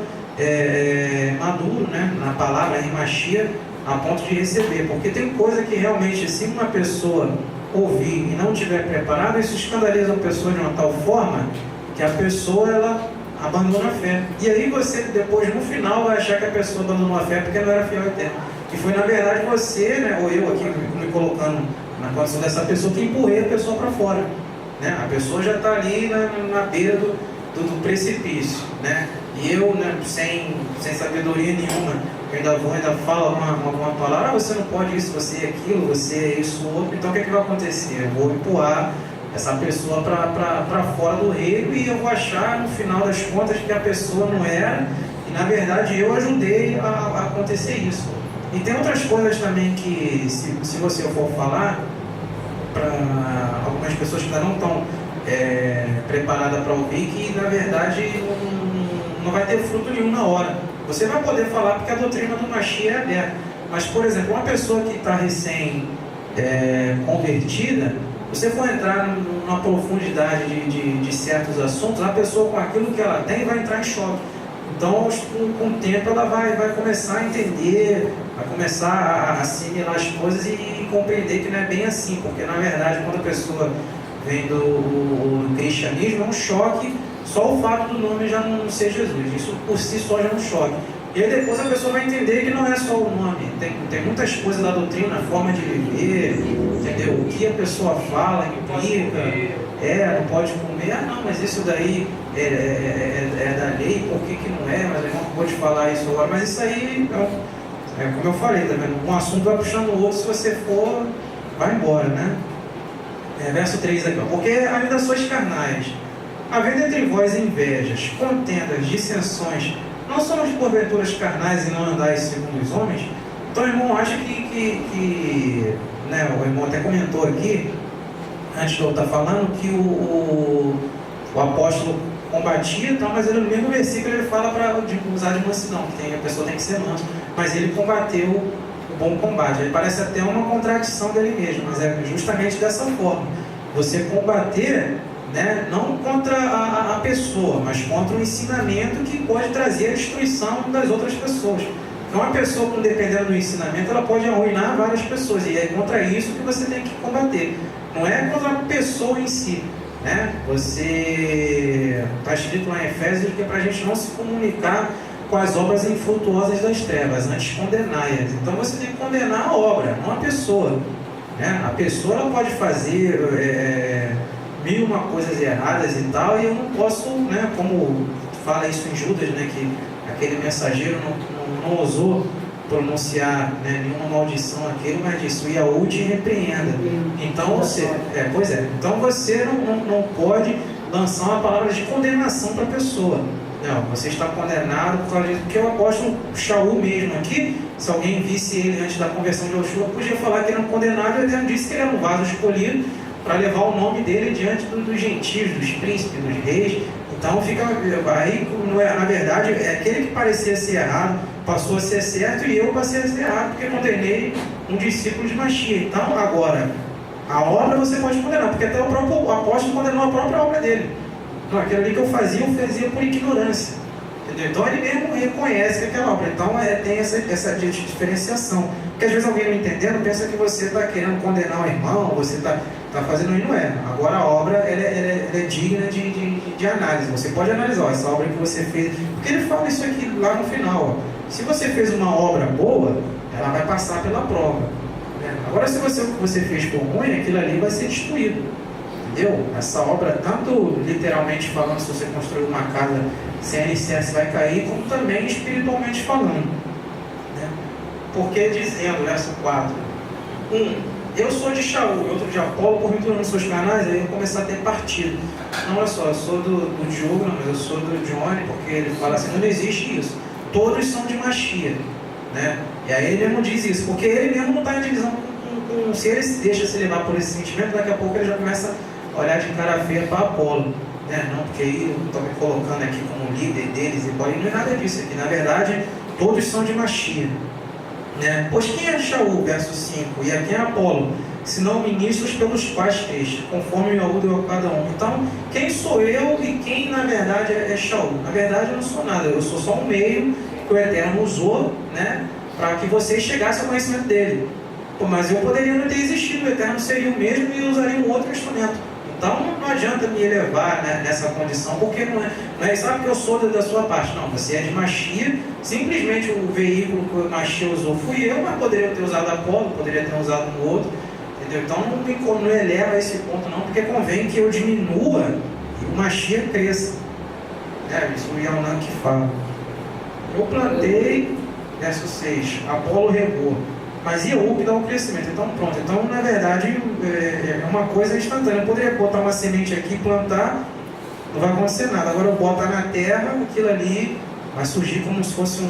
maduro, né, na palavra, em Mashiach, a ponto de receber. Porque tem coisa que realmente, se uma pessoa ouvir e não estiver preparada, isso escandaliza a pessoa de uma tal forma que a pessoa, ela abandona a fé. E aí você, depois, no final, vai achar que a pessoa abandonou a fé porque não era fiel ao eterno. E foi, na verdade, você, né, ou eu aqui, me colocando na condição dessa pessoa, que empurrei a pessoa para fora. Né? A pessoa já está ali na beira do precipício. Né? E eu, né, sem sabedoria nenhuma, ainda falo alguma palavra, você não pode isso, você é aquilo, você é isso, outro. Então o que vai acontecer? Eu vou empurrar essa pessoa para fora do reino, e eu vou achar, no final das contas, que a pessoa não era, e na verdade eu ajudei a acontecer isso. E tem outras coisas também que, se você for falar para algumas pessoas que ainda não estão preparadas para ouvir, que na verdade não vai ter fruto nenhum na hora. Você vai poder falar porque a doutrina do Mashiach é aberta, mas, por exemplo, uma pessoa que está recém convertida, você for entrar numa profundidade de certos assuntos, a pessoa, com aquilo que ela tem, vai entrar em choque. Então, com o tempo, ela vai começar a entender, vai começar a assimilar as coisas e compreender que não é bem assim, porque, na verdade, quando a pessoa vem do cristianismo, é um choque, só o fato do nome já não ser Jesus. Isso por si só já é um choque. E aí depois a pessoa vai entender que não é só o nome, tem muitas coisas da doutrina, a forma de viver, entendeu? O que a pessoa fala, implica, não pode comer, não, mas isso daí é da lei, por que não é? Mas eu não pode falar isso agora. Mas isso aí, como eu falei, tá vendo? Um assunto vai puxando o outro, se você for, vai embora, né? Verso 3 aqui, porque ainda sois carnais, havendo entre vós invejas, contendas, dissensões, não somos porventuras carnais e não andais segundo os homens? Então o irmão acha que né, o irmão até comentou aqui, antes de eu estar falando, que o apóstolo combatia, então, mas ele, no mesmo versículo ele fala para usar de mansidão, que a pessoa tem que ser mansa, mas ele combateu o bom combate. Ele parece até uma contradição dele mesmo, mas é justamente dessa forma. Você combater, né, não contra a pessoa, mas contra o ensinamento que pode trazer a destruição das outras pessoas. Então, uma pessoa, dependendo do ensinamento, ela pode arruinar várias pessoas, e é contra isso que você tem que combater. Não é contra a pessoa em si, né? Você está escrito lá em Efésios que é para a gente não se comunicar com as obras infrutuosas das trevas, antes condená-las. Então, você tem que condenar a obra, não a pessoa, né? A pessoa ela pode fazer mil uma coisas erradas e tal, e eu não posso, né, como fala isso em Judas, né, que aquele mensageiro não ousou pronunciar, né, nenhuma maldição àquele, mas disse: o Iaúde repreenda. Então você, então você não pode lançar uma palavra de condenação para a pessoa. Não, você está condenado por causa disso, porque o apóstolo Shaul mesmo aqui, se alguém visse ele antes da conversão de Yoshua, podia falar que ele era um condenado, e ele disse que ele era um vaso escolhido para levar o nome dele diante dos gentios, dos príncipes, dos reis. Então fica aí, na verdade, aquele que parecia ser errado passou a ser certo, e eu passei a ser errado porque condenei um discípulo de Mashiach. Então agora, a obra você pode condenar, porque até o próprio apóstolo condenou a própria obra dele. Então, aquilo ali que eu fazia por ignorância, entendeu? Então ele mesmo reconhece que aquela obra. Então tem essa diferenciação, porque às vezes alguém não entendendo pensa que você está querendo condenar o irmão, você está fazendo, e não é. Agora a obra ela é digna de análise. Você pode analisar, ó, essa obra que você fez, porque ele fala isso aqui lá no final, ó. Se você fez uma obra boa, ela vai passar pela prova, né? Agora, se você fez por ruim, aquilo ali vai ser destruído, entendeu? Essa obra, tanto literalmente falando, se você construir uma casa sem alicerce vai cair, como também espiritualmente falando, né? Porque dizendo, verso 4, eu sou de Shaul, outro de Apolo, porventura nos seus canais, aí eu começar a ter partido. Não, olha só, eu sou do Diogo, não, mas eu sou do Johnny, porque ele fala assim, não existe isso. Todos são de Mashiach, né? E aí ele mesmo diz isso, porque ele mesmo não está em divisão se ele se deixa se levar por esse sentimento, daqui a pouco ele já começa a olhar de cara feia para Apolo, né? Não, porque aí eu estou me colocando aqui como líder deles, e não é nada disso aqui. Na verdade, todos são de Mashiach, né? Pois quem é Shaul, verso 5, e a quem é Apolo, senão ministros pelos quais creste, conforme Yahu deu a cada um. Então, quem sou eu e quem na verdade é Shaul? Na verdade eu não sou nada, eu sou só um meio que o Eterno usou, né, para que vocês chegassem ao conhecimento dele. Pô, mas eu poderia não ter existido, o Eterno seria o mesmo e usaria um outro instrumento. Então não adianta me elevar, né, nessa condição, porque não é sabe que eu sou da sua parte. Não, você é de Mashiach, simplesmente o veículo que o Mashiach usou fui eu, mas poderia ter usado Apolo, poderia ter usado um outro. Então não eleva a esse ponto não, porque convém que eu diminua e o Mashiach cresça. Isso o Yahunan que fala. Eu plantei, verso 6, Apolo regou, mas Yahu que dá o crescimento. Então pronto, então na verdade é uma coisa instantânea. Eu poderia botar uma semente aqui e plantar, não vai acontecer nada. Agora eu boto na terra, aquilo ali vai surgir como se fosse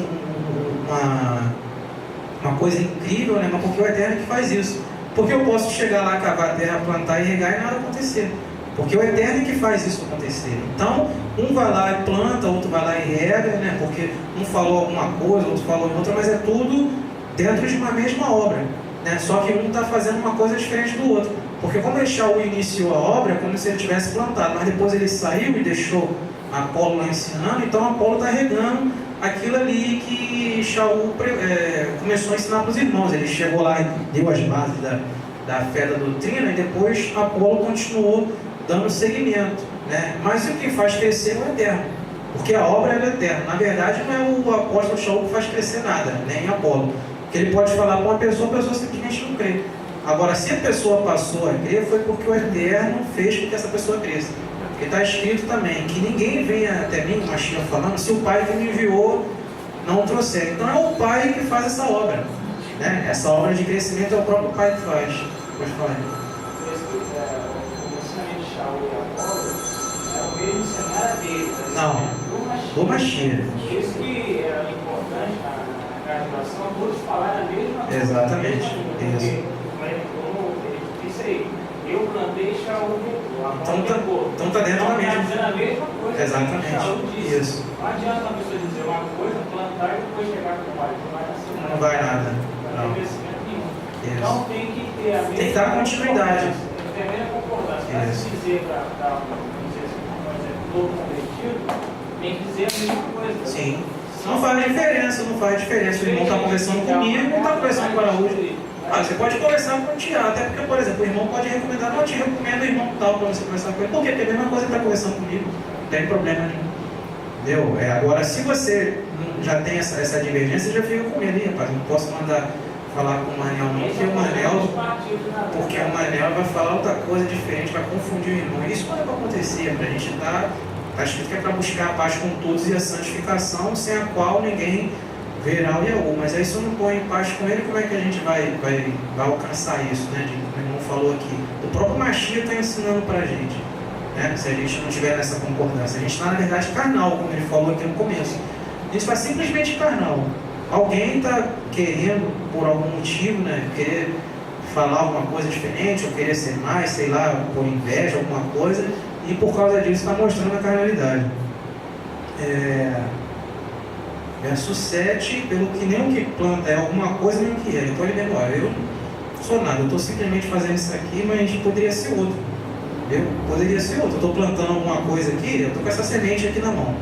uma coisa incrível, né? Mas porque o Eterno que faz isso. Porque eu posso chegar lá, cavar a terra, plantar e regar e nada acontecer. Porque o Eterno que faz isso acontecer. Então, um vai lá e planta, outro vai lá e rega, né? Porque um falou alguma coisa, outro falou outra, mas é tudo dentro de uma mesma obra, né? Só que um está fazendo uma coisa diferente do outro. Porque como Shaul iniciou a obra, é como se ele tivesse plantado, mas depois ele saiu e deixou Apolo lá ensinando, então Apolo está regando aquilo ali que Shaul começou a ensinar para os irmãos. Ele chegou lá e deu as bases da fé da doutrina, e depois Apolo continuou dando seguimento, né? Mas o que faz crescer é o Eterno, porque a obra é eterna. Na verdade não é o apóstolo Shaul que faz crescer nada, nem Apolo, porque ele pode falar para uma pessoa, a pessoa simplesmente não crê. Agora, se a pessoa passou a crer, foi porque o Eterno fez com que essa pessoa cresça. Porque está escrito também que ninguém venha até mim, o Mashiach falando, se o Pai que me enviou não trouxer. Então é o Pai que faz essa obra, né? Essa obra de crescimento é o próprio Pai que faz. Pode falar. O ensinamento de Shaul e Apolo é o mesmo cenário dele. Não, do Mashiach. Isso que era importante na graduação, todos falaram a mesma coisa. Exatamente. Isso. Como ele disse aí, Eu plantei e Shaul regou. Então tá dentro da mesma. Está dizendo a mesma coisa. Exatamente. Que Shaul disse. Isso. Não adianta a pessoa dizer uma coisa, plantar e depois chegar com o pai. Não vai nascer nada. Não vai nada. Não tem crescimento nenhum. Isso. Então tem que ter a mesma. Tem que dar continuidade. Tem que ter a mesma concordância. Para se dizer para todo convertido, tem que dizer a mesma coisa. Sim. Não faz diferença, não faz diferença. O irmão está conversando comigo, não está conversando com o Araújo. Você pode conversar com o Tiago, até porque, por exemplo, o irmão pode recomendar, não, eu te recomendo o irmão tal para você conversar com ele. Por quê? Porque é a mesma coisa que está conversando comigo, não tem problema nenhum. Entendeu? Agora, se você já tem essa divergência, já fica com medo, hein, rapaz? Não posso mandar falar com o Manel, não, porque o Manel vai falar outra coisa diferente, vai confundir o irmão. Isso não é para acontecer, para a gente estar. Está escrito que é para buscar a paz com todos e a santificação, sem a qual ninguém verá o Yahu. Mas aí se eu não põe em paz com ele, como é que a gente vai alcançar isso, né? Como o irmão falou aqui. O próprio Mashiach está ensinando para a gente, né? Se a gente não tiver nessa concordância. A gente está, na verdade, carnal, como ele falou aqui no começo. A gente está simplesmente carnal. Alguém está querendo, por algum motivo, né? Querer falar alguma coisa diferente, ou querer ser mais, sei lá, por inveja, alguma coisa, e por causa disso está mostrando a carnalidade. Verso 7, pelo que nem o que planta é alguma coisa, nem o que é. Então ele vem, olha, eu não sou nada, eu estou simplesmente fazendo isso aqui, mas poderia ser outro. Poderia ser outro. Eu estou plantando alguma coisa aqui, eu estou com essa semente aqui na mão.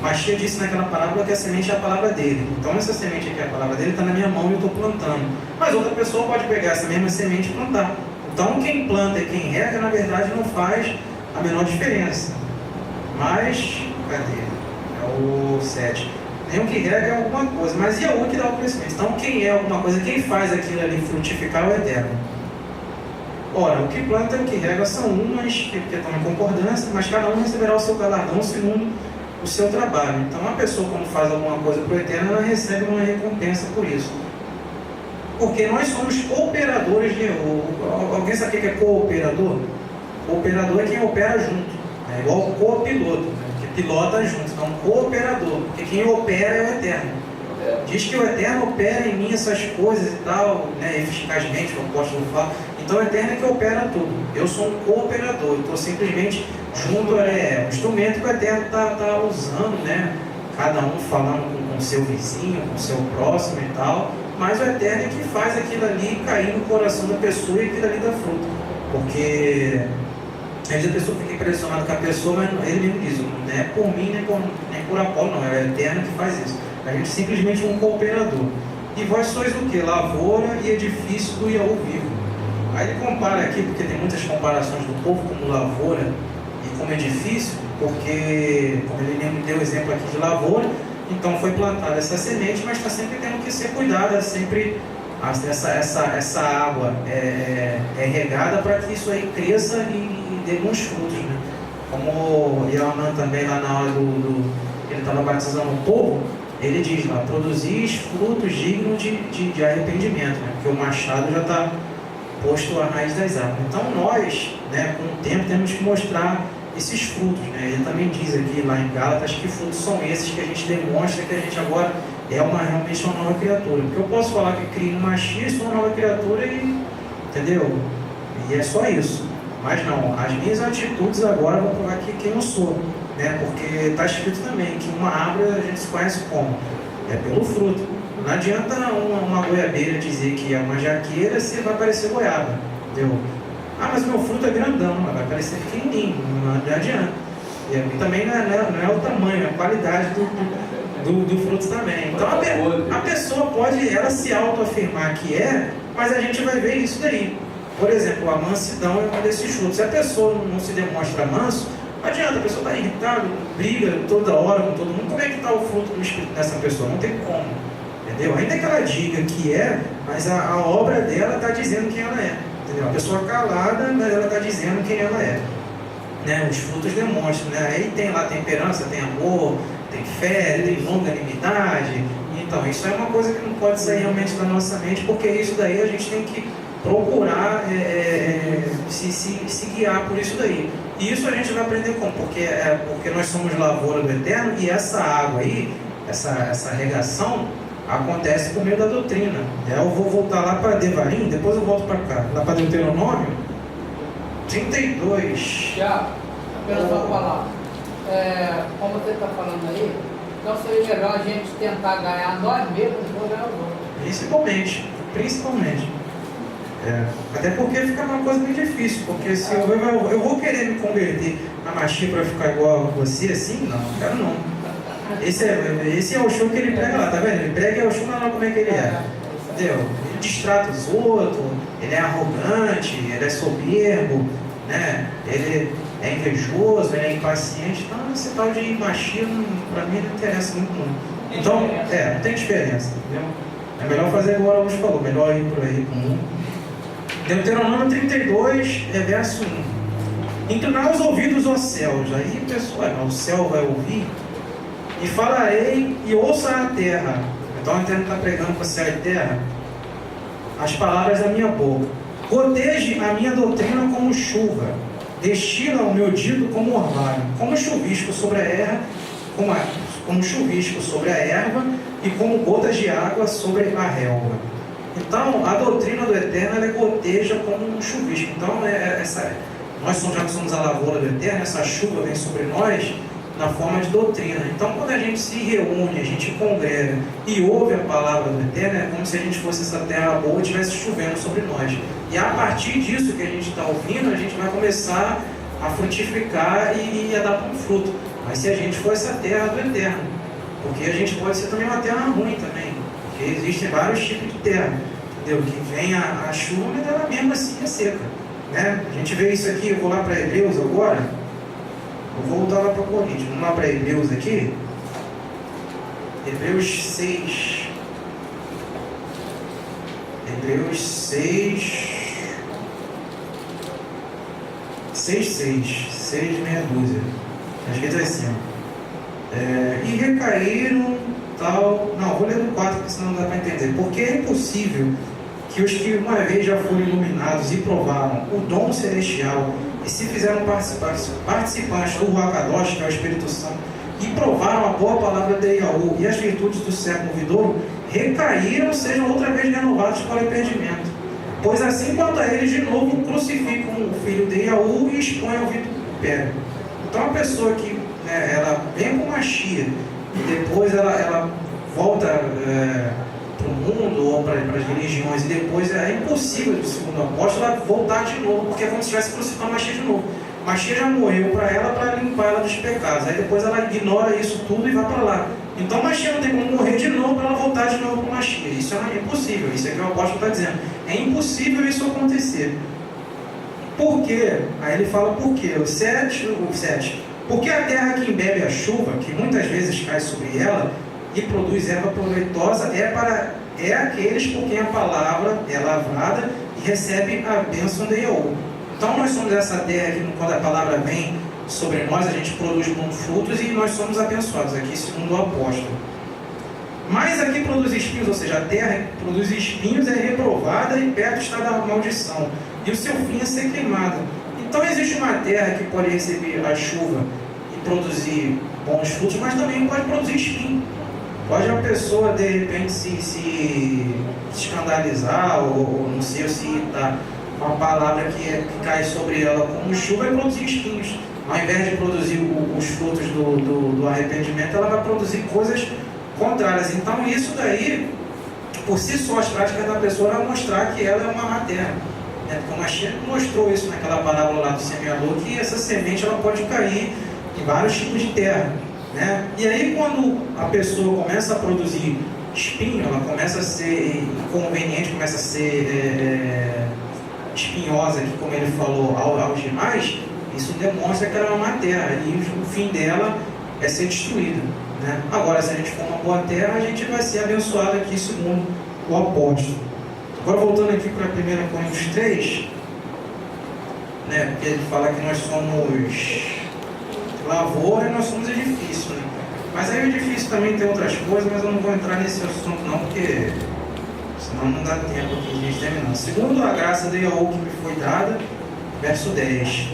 Mashiach disse naquela parábola que a semente é a palavra dele. Então essa semente aqui, a palavra dele, está na minha mão e eu estou plantando. Mas outra pessoa pode pegar essa mesma semente e plantar. Então quem planta e quem rega, na verdade, não faz a menor diferença. Mas, cadê? É o 7. Nem o que rega é alguma coisa, mas e a o que dá o crescimento? Então quem é alguma coisa, quem faz aquilo ali frutificar é o Eterno. Ora, o que planta e o que rega são umas, que estão em concordância, mas cada um receberá o seu galardão segundo o seu trabalho. Então, uma pessoa, quando faz alguma coisa para o Eterno, ela recebe uma recompensa por isso. Porque nós somos cooperadores de Yahu. Alguém sabe o que é cooperador? Cooperador é quem opera junto. É igual o copiloto, né? Que pilota junto. Então, cooperador. Porque quem opera é o Eterno. Diz que o Eterno opera em mim essas coisas e tal, né? Eficazmente, como o apóstolo fala. Então, o Eterno é que opera tudo. Eu sou um cooperador. Estou simplesmente junto, o instrumento que o Eterno está usando, né? Cada um falando com o seu vizinho, com o seu próximo e tal. Mas o Eterno é que faz aquilo ali cair no coração da pessoa e aquilo ali dá fruto. Porque às vezes a pessoa fica impressionada com a pessoa, mas ele mesmo diz, não é por mim, nem por Apolo, não. É o Eterno que faz isso. A gente é simplesmente um cooperador. E vós sois o que? Lavoura e edifício do Yahu vivo. Aí ele compara aqui, porque tem muitas comparações do povo como lavoura e como edifício, porque, como ele me deu o exemplo aqui de lavoura, então foi plantada essa semente, mas está sempre tendo que ser cuidada, sempre essa água é regada para que isso aí cresça e dê bons frutos, né? Como o Yohanan também lá na hora ele estava batizando o povo, ele diz lá, produzis frutos dignos de arrependimento, né? Porque o machado já está posto à raiz das árvores. Então nós, né, com o tempo, temos que mostrar esses frutos, né? Ele também diz aqui lá em Gálatas que frutos são esses que a gente demonstra que a gente agora é realmente uma nova criatura. Porque eu posso falar que crio uma X, sou uma nova criatura e, entendeu? E é só isso. Mas não, as minhas atitudes agora vão provar quem eu sou, né? Porque está escrito também que uma árvore a gente se conhece como? É pelo fruto. Não adianta uma goiabeira dizer que é uma jaqueira se vai parecer goiaba, entendeu? Ah, mas meu fruto é grandão, vai parecer pequenininho, não adianta. E também não é o tamanho, é a qualidade do fruto também. Então a pessoa pode ela se autoafirmar que mas a gente vai ver isso daí. Por exemplo, a mansidão é um desses frutos. Se a pessoa não se demonstra manso, não adianta, a pessoa está irritada, briga toda hora com todo mundo. Como é que está o fruto do Espírito dessa pessoa? Não tem como. Entendeu? Ainda que ela diga que mas a obra dela está dizendo quem ela é. Entendeu? A pessoa calada, mas ela está dizendo quem ela é. Né? Os frutos demonstram. Né? Aí tem lá temperança, tem amor, tem fé, tem longanimidade. Então, isso é uma coisa que não pode sair realmente da nossa mente, porque isso daí a gente tem que procurar se guiar por isso daí. E isso a gente vai aprender como? Porque nós somos lavoura do Eterno e essa água aí, essa regação, acontece por meio da doutrina. Eu vou voltar lá para Devarim, depois eu volto para cá. Lá para Deuteronômio, 32. Tiago, apenas uma palavra. Como você está falando aí, então seria melhor a gente tentar ganhar nós mesmos do que ganhar os outros. Principalmente. Até porque fica uma coisa muito difícil, porque se eu vou querer me converter na Mashiach para ficar igual a você, assim, não quero não. Esse é o show que ele prega lá, tá vendo? Ele prega o show, mas não como é que ele é. Entendeu? Ele distrata os outros, ele é arrogante, ele é soberbo, né? Ele é invejoso, ele é impaciente. Então esse tal de Mashiach, para mim, não interessa muito não. Então, não tem diferença, entendeu? É melhor fazer igual o Augusto falou, melhor ir por aí com um. Deuteronômio 32, verso 1. Inclinar os ouvidos aos céus. Aí, pessoal, o céu vai ouvir. E falarei e ouça a terra. Então, a terra está pregando para céu e terra as palavras da minha boca. Goteje a minha doutrina como chuva. Destila o meu dito como orvalho. Como chuvisco sobre a erva, como chuvisco sobre a erva e como gotas de água sobre a relva. Então, a doutrina do Eterno, ela goteja como um chuvisco. Então, nós já que somos a lavoura do Eterno, essa chuva vem sobre nós na forma de doutrina. Então, quando a gente se reúne, a gente congrega e ouve a palavra do Eterno, é como se a gente fosse essa terra boa e estivesse chovendo sobre nós. E a partir disso que a gente está ouvindo, a gente vai começar a frutificar e a dar um fruto. Mas se a gente for essa terra do Eterno, porque a gente pode ser também uma terra ruim também, porque existem vários tipos de terra, entendeu? Que vem a chuva, mas ela mesmo assim é seca, né? A gente vê isso aqui, eu vou lá para Hebreus agora, eu vou voltar lá para Coríntios, vamos lá para Hebreus aqui, Hebreus 6, Hebreus 6, meia dúzia. Acho que é assim, e recaíram tal. Não, vou ler do 4, porque senão não dá para entender. Porque é impossível que os que uma vez já foram iluminados e provaram o dom celestial e se fizeram participantes do Ruach Kadosh, que é o Espírito Santo, e provaram a boa palavra de Yahu e as virtudes do século vindouro, recaíram, sejam outra vez renovados para o arrependimento. Pois assim quanto a eles, de novo, crucificam o filho de Yahu e expõem ao vitupério. Então, a pessoa que ela vem com Mashiach e depois ela volta para o mundo ou para as religiões, e depois é impossível, segundo o apóstolo, ela voltar de novo, porque é como se estivesse crucificando Mashiach de novo. Mashiach já morreu para ela para limpar ela dos pecados, aí depois ela ignora isso tudo e vai para lá. Então Mashiach não tem como morrer de novo para ela voltar de novo para o Mashiach. Isso é impossível, isso é que o apóstolo está dizendo. É impossível isso acontecer. Por quê? Aí ele fala por quê? O 7. Porque a terra que embebe a chuva, que muitas vezes cai sobre ela e produz erva proveitosa, é aqueles por quem a palavra é lavrada e recebe a bênção de Yahu. Então nós somos essa terra que quando a palavra vem sobre nós, a gente produz bons frutos e nós somos abençoados, aqui segundo o apóstolo. Mas aqui produz espinhos, ou seja, a terra que produz espinhos é reprovada e perto está da maldição, e o seu fim é ser queimado. Então existe uma terra que pode receber a chuva e produzir bons frutos, mas também pode produzir espinho. Pode a pessoa de repente se escandalizar, ou não sei se está uma palavra que cai sobre ela como chuva e produzir espinhos. Ao invés de produzir os frutos do arrependimento, ela vai produzir coisas contrárias. Então isso daí, por si só, as práticas da pessoa vai mostrar que ela é uma má terra. Porque o Mashiach mostrou isso naquela parábola lá do semeador, que essa semente ela pode cair em vários tipos de terra, né? E aí quando a pessoa começa a produzir espinho, ela começa a ser inconveniente, começa a ser espinhosa, aqui, como ele falou, aos demais, isso demonstra que ela é uma má terra e o fim dela é ser destruída, né? Agora, se a gente for uma boa terra, a gente vai ser abençoado aqui segundo o apóstolo. Agora voltando aqui para 1 Coríntios 3, né, porque ele fala que nós somos lavoura e nós somos edifício, né? Mas aí o edifício também tem outras coisas, mas eu não vou entrar nesse assunto não, porque senão não dá tempo aqui de terminar. Segundo a graça de Yahu que me foi dada, verso 10.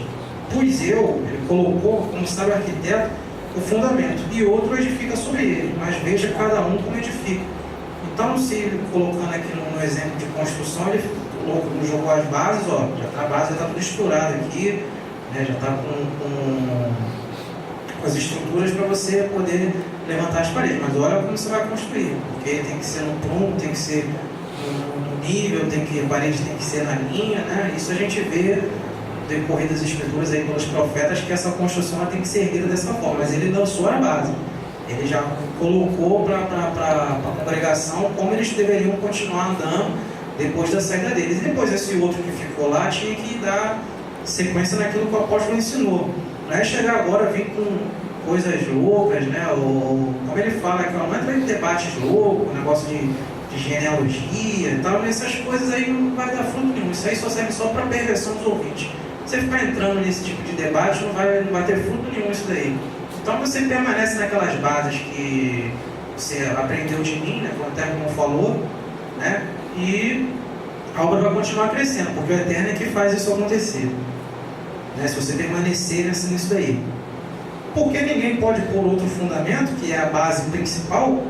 Pois ele colocou, como sabe o arquiteto, o fundamento, e outro edifica sobre ele, mas veja cada um como edifica. Então, se colocando aqui no exemplo de construção, não jogou as bases, ó, a base já está tudo estourada aqui, né, já está com as estruturas para você poder levantar as paredes, mas olha como você vai construir, porque tem que ser no prumo, tem que ser no nível, a parede tem que ser na linha, né? Isso a gente vê decorrer das escrituras aí pelos profetas, que essa construção tem que ser erguida dessa forma, mas ele lançou a base, ele já colocou para a congregação como eles deveriam continuar andando depois da saída deles, e depois esse outro que ficou lá tinha que dar sequência naquilo que o apóstolo ensinou. Não é chegar agora vir com coisas loucas, né? Ou, como ele fala, que não entra em debates loucos, negócio de genealogia e tal, essas coisas aí não vai dar fruto nenhum. Isso aí só serve só para perversão dos ouvintes. Você ficar entrando nesse tipo de debate não vai ter fruto nenhum isso daí. Então você permanece naquelas bases que você aprendeu de mim, né? Como até como falou, né? E a obra vai continuar crescendo, porque o Eterno é que faz isso acontecer. Né, se você permanecer nisso daí. Porque ninguém pode pôr outro fundamento, que é a base principal,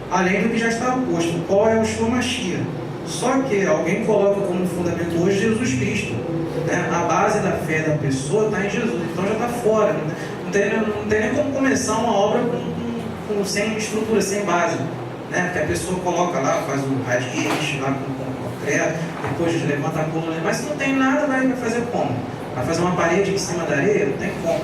além do que já está posto. Qual é o Yeshua Mashiach? Só que alguém coloca como fundamento hoje Jesus Cristo. Né? A base da fé da pessoa está em Jesus, então já está fora. Não tem nem como começar uma obra sem estrutura, sem base. Né? Porque a pessoa coloca lá, faz o radiante lá com concreto, depois levanta a coluna, mas se não tem nada, vai fazer como? Vai fazer uma parede em cima da areia? Não tem como.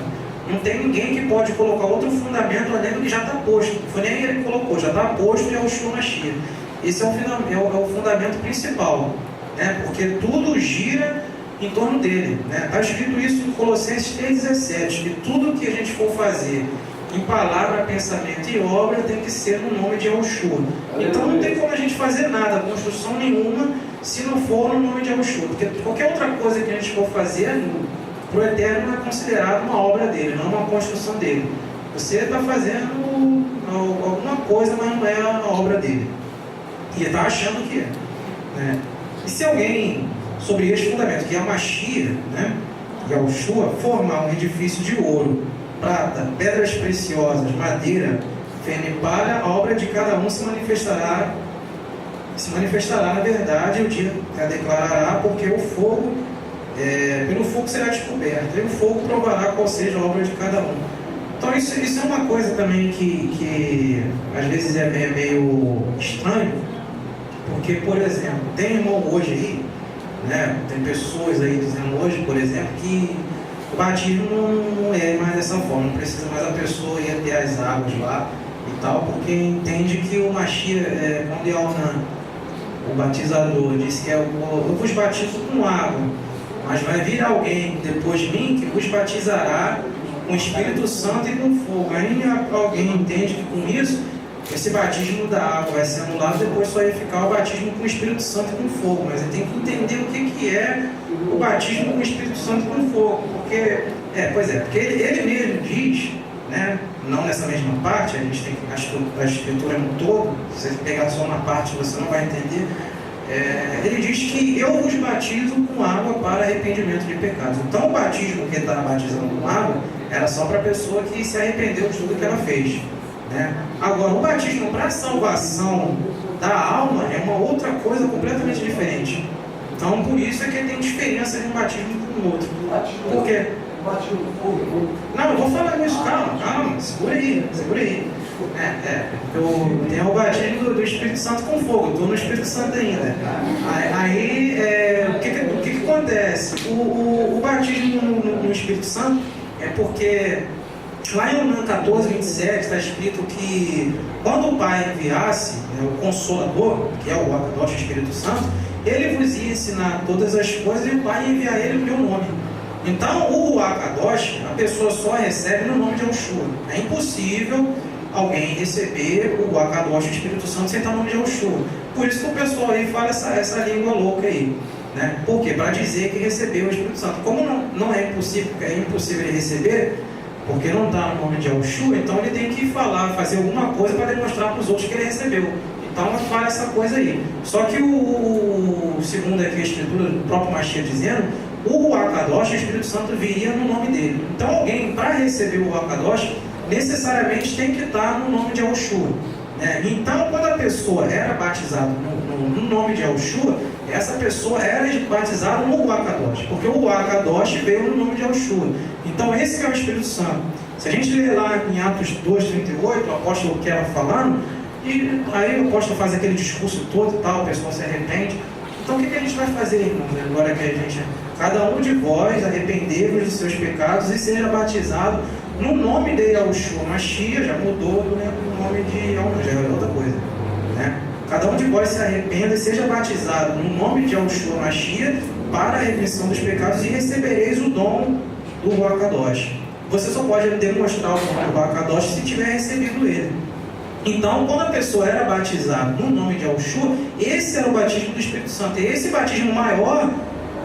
Não tem ninguém que pode colocar outro fundamento além do que já está posto. Não foi nem ele que colocou, já está posto e é o Yeshua Mashiach. Esse é o fundamento principal, né? Porque tudo gira em torno dele. Está escrito isso em Colossenses 3,17, que tudo que a gente for fazer em palavra, pensamento e obra tem que ser no nome de Yeshua. Então não tem como a gente fazer nada, construção nenhuma, se não for no nome de Yeshua. Porque qualquer outra coisa que a gente for fazer para o Eterno não é considerado uma obra dele, não uma construção dele. Você está fazendo alguma coisa, mas não é a obra dele. E está achando que é. Né? E se alguém, sobre este fundamento, que é a Mashiach, né, Yeshua, formar um edifício de ouro, prata, pedras preciosas, madeira, feno e palha, a obra de cada um se manifestará na verdade, o dia que a declarará, porque o fogo, pelo fogo será descoberto, e o fogo provará qual seja a obra de cada um. Então isso é uma coisa também que às vezes é meio estranho, porque, por exemplo, tem irmão hoje aí, né, tem pessoas aí dizendo hoje, por exemplo, que o batismo não é mais dessa forma, não precisa mais a pessoa ir até as águas lá e tal, porque entende que o Mashiach, quando Yohanan, o batizador, disse que eu vos batizo com água, mas vai vir alguém depois de mim que vos batizará com o Espírito Santo e com fogo. Aí alguém entende que com isso, esse batismo da água vai ser anulado, depois só ia ficar o batismo com o Espírito Santo e com fogo. Mas ele tem que entender o que é o batismo com o Espírito Santo e com fogo. Porque, porque ele mesmo diz, né, não nessa mesma parte, a gente tem que a escritura no todo, se você pegar só uma parte você não vai entender. Ele diz que eu vos batizo com água para arrependimento de pecados. Então o batismo que ele está batizando com água era só para a pessoa que se arrependeu de tudo que ela fez. Né? Agora, o batismo para a salvação da alma é uma outra coisa completamente diferente. Então, por isso é que tem diferença de um batismo com o outro. Por quê? Não, eu vou falar isso, calma, segura aí. Tem o batismo do Espírito Santo com fogo, eu estou no Espírito Santo ainda. Aí, o que acontece? O batismo no Espírito Santo é porque lá em Yohanan 14:27 está escrito que quando o Pai enviasse, né, o Consolador, que é o Akadosh, o Espírito Santo, ele vos ia ensinar todas as coisas e o Pai ia enviar ele no meu nome. Então o Akadosh, a pessoa só recebe no nome de Yeshua. É impossível alguém receber o Akadosh, o Espírito Santo, sem estar no nome de Yeshua. Por isso que o pessoal aí fala essa língua louca aí. Né? Por quê? Para dizer que recebeu o Espírito Santo. Como não é impossível ele receber, porque não está no nome de Yeshua, então ele tem que fazer alguma coisa para demonstrar para os outros que ele recebeu. Então fala essa coisa aí. Só que segundo aqui a escritura do próprio Mashiach dizendo, o Akadosh, o Espírito Santo, viria no nome dele. Então alguém, para receber o Akadosh, necessariamente tem que estar no nome de Yeshua. Né? Então, quando a pessoa era batizada no nome de Yahushua, essa pessoa era batizada no Ruach Kadosh, porque o Ruach Kadosh veio no nome de Yahushua. Então, esse que é o Espírito Santo. Se a gente ler lá em Atos 2:38, o apóstolo Kefa falando, e aí o apóstolo faz aquele discurso todo e tal, o pessoal se arrepende. Então, o que a gente vai fazer, irmãos? Agora que a gente, cada um de vós, arrependei-vos dos seus pecados e seja batizado no nome de Yahushua Mashiach, já mudou, né, o nome de Yahushua, já é outra coisa, né? Cada um de vós se arrependa e seja batizado no nome de Yahushua Mashiach para a remissão dos pecados e recebereis o dom do Ruach Kadosh. Você só pode demonstrar o dom do Ruach Kadosh se tiver recebido ele. Então, quando a pessoa era batizada no nome de Yahushua, esse era o batismo do Espírito Santo. E esse batismo maior,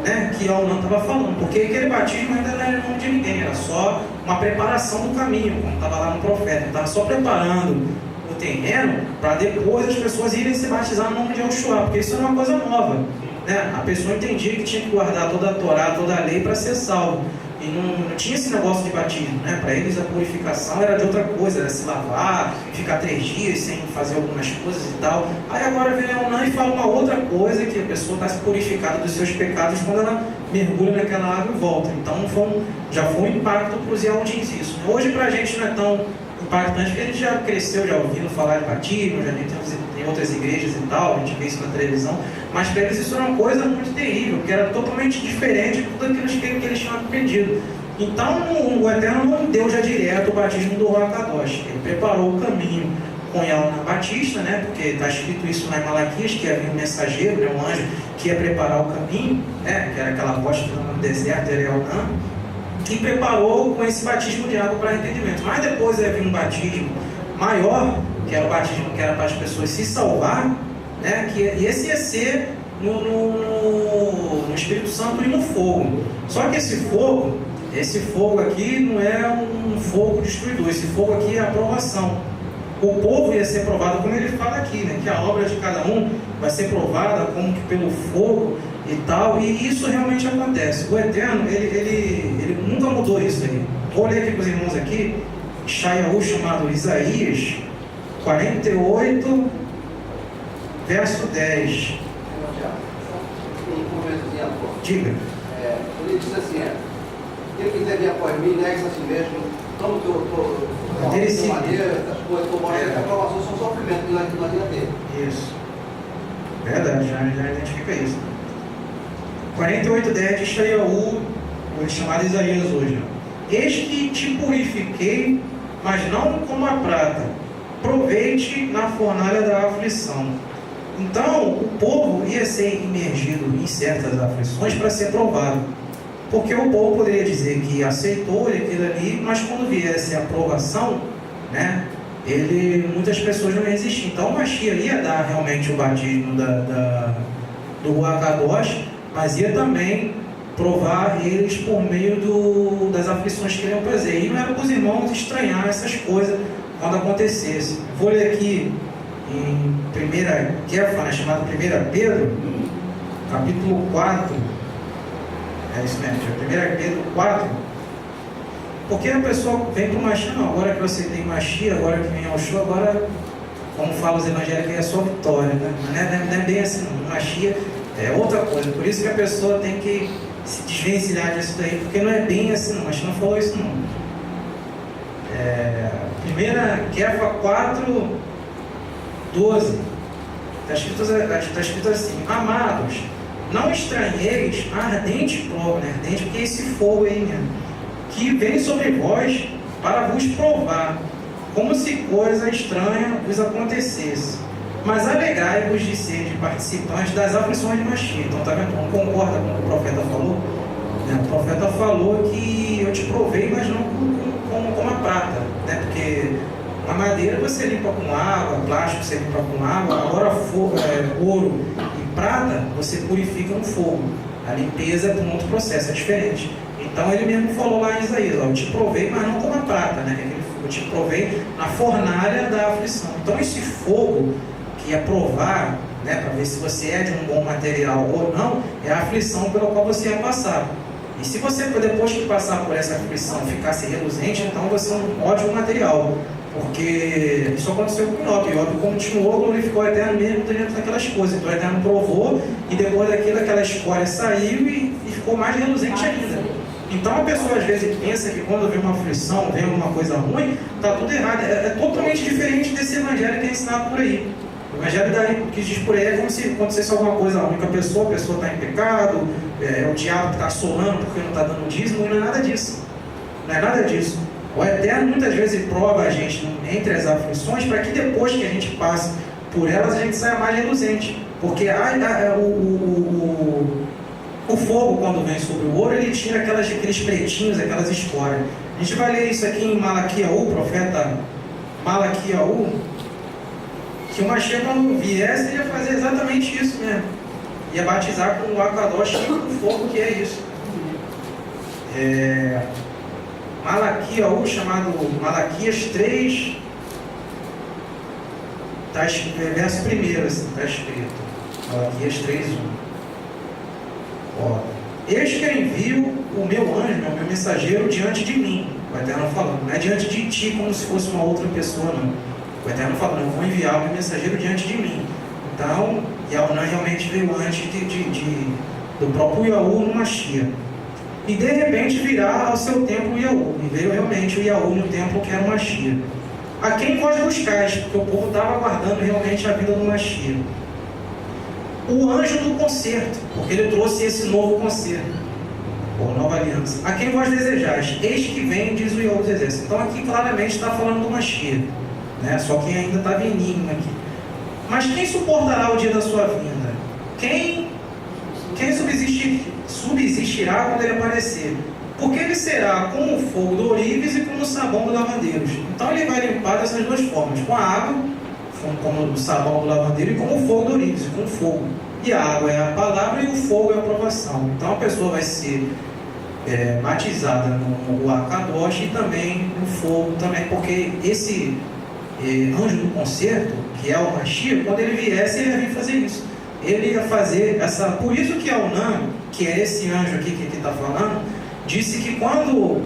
né, que Alnan estava falando, porque aquele batismo ainda não era nome de ninguém, era só uma preparação do caminho, como estava lá no profeta. Estava só preparando o terreno para depois as pessoas irem se batizar no nome de Yahushua, porque isso era uma coisa nova, né? A pessoa entendia que tinha que guardar toda a Torá, toda a lei para ser salvo. E não tinha esse negócio de batismo, né? Para eles a purificação era de outra coisa, era se lavar, ficar 3 dias sem fazer algumas coisas e tal. Aí agora vem Alnan e fala uma outra coisa, que a pessoa está se purificada dos seus pecados quando ela mergulha naquela água e volta. Então já foi um impacto para os Yahudim isso. Hoje para a gente não é tão impactante, porque a gente já cresceu, já ouvindo falar de batismo, já tem outras igrejas e tal, a gente vê isso na televisão, mas para eles isso era uma coisa muito terrível, porque era totalmente diferente de tudo aquilo que eles tinham aprendido. Então o Eterno não deu já direto o batismo do Ruach Kadosh, ele preparou o caminho com Yahuná Batista, né? Porque está escrito isso lá em Malaquias, que havia um mensageiro, né? Um anjo que ia preparar o caminho, né? Que era aquela voz no deserto, era Yahuná, e preparou com esse batismo de água para arrependimento. Mas depois havia um batismo maior, que era o batismo que era para as pessoas se salvar, né? E esse ia ser no Espírito Santo e no fogo. Só que esse fogo aqui não é um fogo destruidor, esse fogo aqui é a aprovação. O povo ia ser provado, como ele fala aqui, né? Que a obra de cada um vai ser provada como que pelo fogo e tal, e isso realmente acontece. O Eterno, ele nunca mudou isso aí. Vou ler aqui para os irmãos aqui, Shayahu chamado Isaías 48, verso 10. Diga. Ele diz assim, quem quiser vir após mim, negue-se a si mesmo, toma o teu madeira, essas coisas, como a aprovação são sofrimento, que não adianta ter. Isso. Verdade, já identifica isso. 48:10 de Shayahu, chamado Isaías hoje. Eis que te purifiquei, mas não como a prata. Provei-te na fornalha da aflição. Então, o povo ia ser imergido em certas aflições para ser provado. Porque o povo poderia dizer que aceitou aquilo ali, mas quando viesse a aprovação, né, muitas pessoas não iam resistir. Então, o Mashiach ia dar realmente o batismo do Ruach Kadosh, mas ia também provar eles por meio das aflições que iriam fazer. E não era para os irmãos estranhar essas coisas quando acontecesse. Vou ler aqui em 1 Kefa, né, chamado 1 Pedro, capítulo 4. É isso mesmo, 1 Pedro 4. Porque a pessoa vem para o Mashiach, não, agora que você tem Mashiach, agora que vem ao show, agora, como falam os evangélicos, é só vitória, né? Não é bem assim, não. O Mashiach é outra coisa. Por isso que a pessoa tem que se desvencilhar disso daí, porque não é bem assim, não. O Mashiach não falou isso, não. 1 Kefa 4, 12. Está escrito assim: amados, não estranheis a ardente prova, né? Ardente porque é esse fogo aí mesmo, que vem sobre vós para vos provar, como se coisa estranha vos acontecesse. Mas alegrai-vos de ser participantes das aflições de Mashiach. Então, tá vendo? Não concorda com o que o profeta falou? O profeta falou que eu te provei, mas não como a prata, né? Porque a madeira você limpa com água, plástico você limpa com água, agora ouro e prata você purifica no fogo. A limpeza é um outro processo, é diferente. Então ele mesmo falou lá em Isaías, eu te provei, mas não como a prata, né? Eu te provei na fornalha da aflição. Então esse fogo que ia provar, né, para ver se você é de um bom material ou não, é a aflição pela qual você ia passar. E se você, depois que passar por essa aflição, ficasse reluzente, então você é um ótimo material. Porque Isso aconteceu com Iobe. Iobe continuou, glorificou o Eterno mesmo dentro daquelas coisas. Então o Eterno provou, e depois daquilo, aquela escória saiu e ficou mais reluzente ainda. Então a pessoa às vezes pensa que quando vê uma aflição, vê uma coisa ruim, está tudo errado. É totalmente diferente desse evangelho que é ensinado por aí. O evangelho que diz por aí é como se acontecesse alguma coisa ruim com a pessoa está em pecado, é o diabo que está assolando porque não está dando dízimo, e não é nada disso. Não é nada disso. O Eterno muitas vezes prova a gente entre as aflições para que depois que a gente passe por elas a gente saia mais reluzente. Porque o fogo, quando vem sobre o ouro, ele tira aqueles pretinhos, aquelas escórias. A gente vai ler isso aqui em Malaquiaú, profeta Malaquiaú, que o Mashiach, quando viesse, ele ia fazer exatamente isso mesmo. Ia batizar com o Akadosh e com o fogo, que é isso. Malaquiaú, chamado Malaquias 3, verso 1, assim, está escrito. Malaquias 3:1. Eis que eu envio o meu anjo, o meu mensageiro, diante de mim. O Eterno falando, não é diante de ti como se fosse uma outra pessoa, não. O Eterno falando, eu vou enviar o meu mensageiro diante de mim. Então, Yahuná realmente veio antes do próprio Yahu no Mashiach. E de repente virá ao seu tempo o Yahu. E veio realmente o Yahu no tempo que era o Mashiach. A quem vós buscais? Porque o povo estava aguardando realmente a vida do Mashiach. O anjo do concerto, porque ele trouxe esse novo concerto, ou nova aliança. A quem vós desejais? Eis que vem, diz o Yahu dos Exércitos. Então aqui claramente está falando do Mashiach, né? Só que ainda estava em enigma aqui. Mas quem suportará o dia da sua vinda? Quem subsistirá quando ele aparecer? Porque ele será como o fogo do ourives e como o sabão do lavandeiros. Então ele vai limpar dessas duas formas, com a água, como o sabão do lavandeiro, e como o fogo do ourives, com o fogo. E a água é a palavra e o fogo é a aprovação. Então a pessoa vai ser batizada no Akadosh e também no fogo também, porque esse anjo do concerto, que é o Mashiach, quando ele viesse, ele ia vir fazer isso. Ele ia fazer essa... Por isso que Yahuná, que é esse anjo aqui que está falando, disse que quando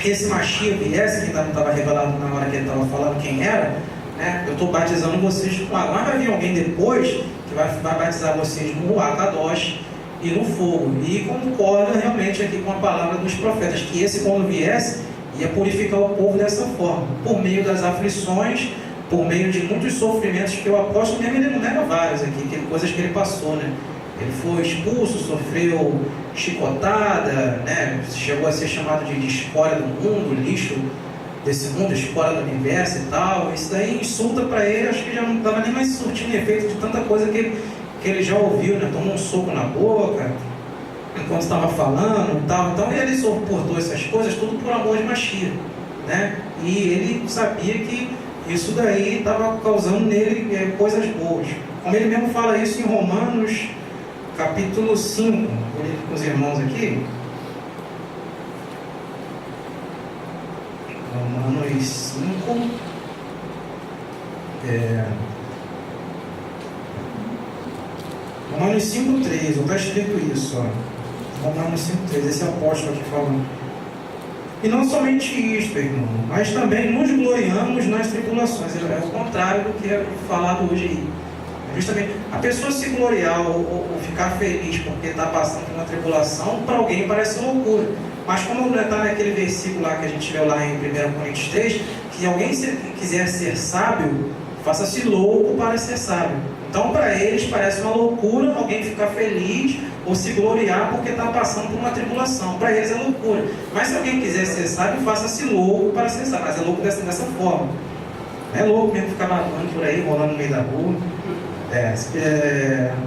esse Mashiach viesse, que não estava revelado na hora que ele estava falando quem era, né, eu estou batizando vocês com água, mas vai vir alguém depois que vai batizar vocês no Akadosh e no fogo. E concorda realmente aqui com a palavra dos profetas, que esse, quando viesse, ia purificar o povo dessa forma, por meio das aflições, por meio de muitos sofrimentos que o apóstolo mesmo ele enumera vários aqui, coisas que ele passou, né? Ele foi expulso, sofreu chicotada, né? Chegou a ser chamado de escória do mundo, lixo desse mundo, escória do universo e tal. Isso daí insulta para ele, acho que já não estava nem mais surtindo efeito de tanta coisa que ele já ouviu, né? Tomou um soco na boca enquanto estava falando e tal. Então ele suportou essas coisas tudo por amor de Mashiach, né? E ele sabia que isso daí estava causando nele coisas boas. Como ele mesmo fala isso em Romanos capítulo 5, vou ler com os irmãos aqui. Romanos 5. Romanos 5,3, está escrito isso, ó. Romanos 5,3, esse apóstolo aqui falando. E não somente isto, irmão, mas também nos gloriamos nas tribulações. É o contrário do que é falado hoje aí. Justamente, a pessoa se gloriar ou ficar feliz porque está passando por uma tribulação, para alguém parece loucura. Mas como está naquele versículo lá que a gente leu lá em 1 Coríntios 3, que alguém quiser ser sábio, faça-se louco para ser sábio. Então para eles parece uma loucura alguém ficar feliz ou se gloriar porque está passando por uma tribulação. Para eles é loucura. Mas se alguém quiser ser sábio, faça-se louco para ser sábio. Mas é louco dessa forma. Não é louco mesmo ficar babando por aí, rolando no meio da rua.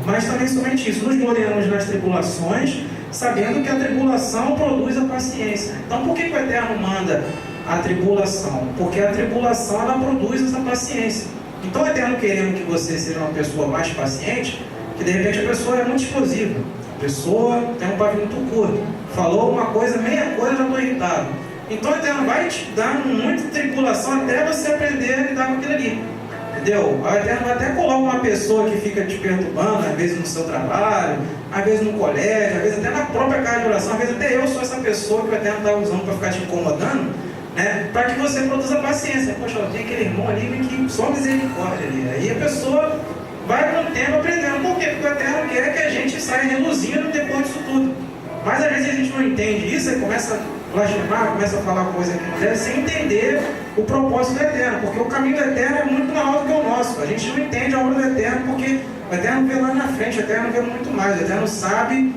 Mas também somente isso, nos gloriamos nas tribulações, sabendo que a tribulação produz a paciência. Então por que o Eterno manda a tribulação? Porque a tribulação ela produz essa paciência. Então o Eterno querendo que você seja uma pessoa mais paciente, que de repente a pessoa é muito explosiva, a pessoa tem um pavio muito curto, falou uma coisa, meia coisa, já estou irritado. Então o Eterno vai te dar muita tribulação até você aprender a lidar com aquilo ali. Entendeu? O Eterno até coloca uma pessoa que fica te perturbando, às vezes no seu trabalho, às vezes no colégio, às vezes até na própria casa de oração, às vezes até eu sou essa pessoa que o Eterno está usando para ficar te incomodando, né? Para que você produza paciência. Poxa, tem aquele irmão ali que só misericórdia ali. Aí a pessoa vai com o tempo aprendendo. Por quê? Porque o Eterno quer que a gente saia reluzindo depois disso tudo. Mas às vezes a gente não entende isso e começa a blasfemar, começa a falar coisa que não deve, sem entender o propósito do Eterno. Porque o caminho do Eterno é muito maior do que o nosso. A gente não entende a obra do Eterno porque o Eterno vê lá na frente, o Eterno vê muito mais. O Eterno sabe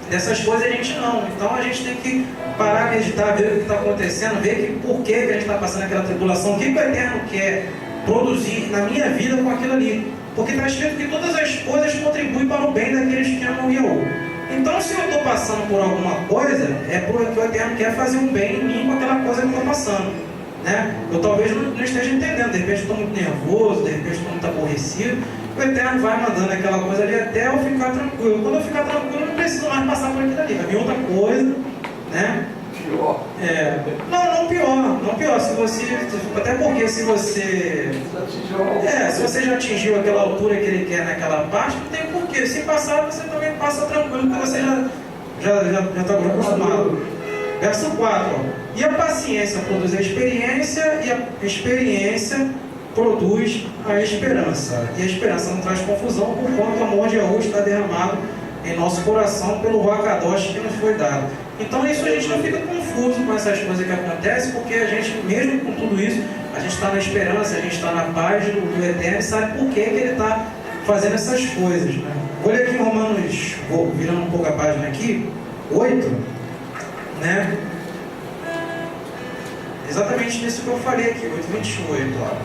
dessas coisas, a gente não. Então a gente tem que parar, meditar, ver o que está acontecendo, ver que, por que a gente está passando aquela tribulação, o que o Eterno quer produzir na minha vida com aquilo ali. Porque está escrito que todas as coisas contribuem para o bem daqueles que amam Yahweh. Então, se eu estou passando por alguma coisa, é porque o Eterno quer fazer um bem em mim com aquela coisa que eu estou passando, né? Eu talvez não esteja entendendo, de repente estou muito nervoso, de repente estou muito aborrecido. O Eterno vai mandando aquela coisa ali até eu ficar tranquilo. Quando eu ficar tranquilo, eu não preciso mais passar por aquilo ali. Vai vir outra coisa, né? Pior. Não pior. Se você, até porque se você já atingiu aquela altura que ele quer naquela parte, não tem porquê. Se passar, você também passa tranquilo, porque você já está acostumado. Verso 4. Ó. E a paciência produz a experiência, e a experiência produz a esperança. E a esperança não traz confusão, porquanto o amor de Yahweh está derramado em nosso coração pelo Ruach que nos foi dado. Então isso a gente não fica confuso com essas coisas que acontecem, porque a gente, mesmo com tudo isso, a gente está na esperança, a gente está na paz do Eterno e sabe por que ele está fazendo essas coisas, né? Olha aqui em Romanos, vou virando um pouco a página aqui, 8, né? Exatamente nisso que eu falei aqui, 8:28, ó.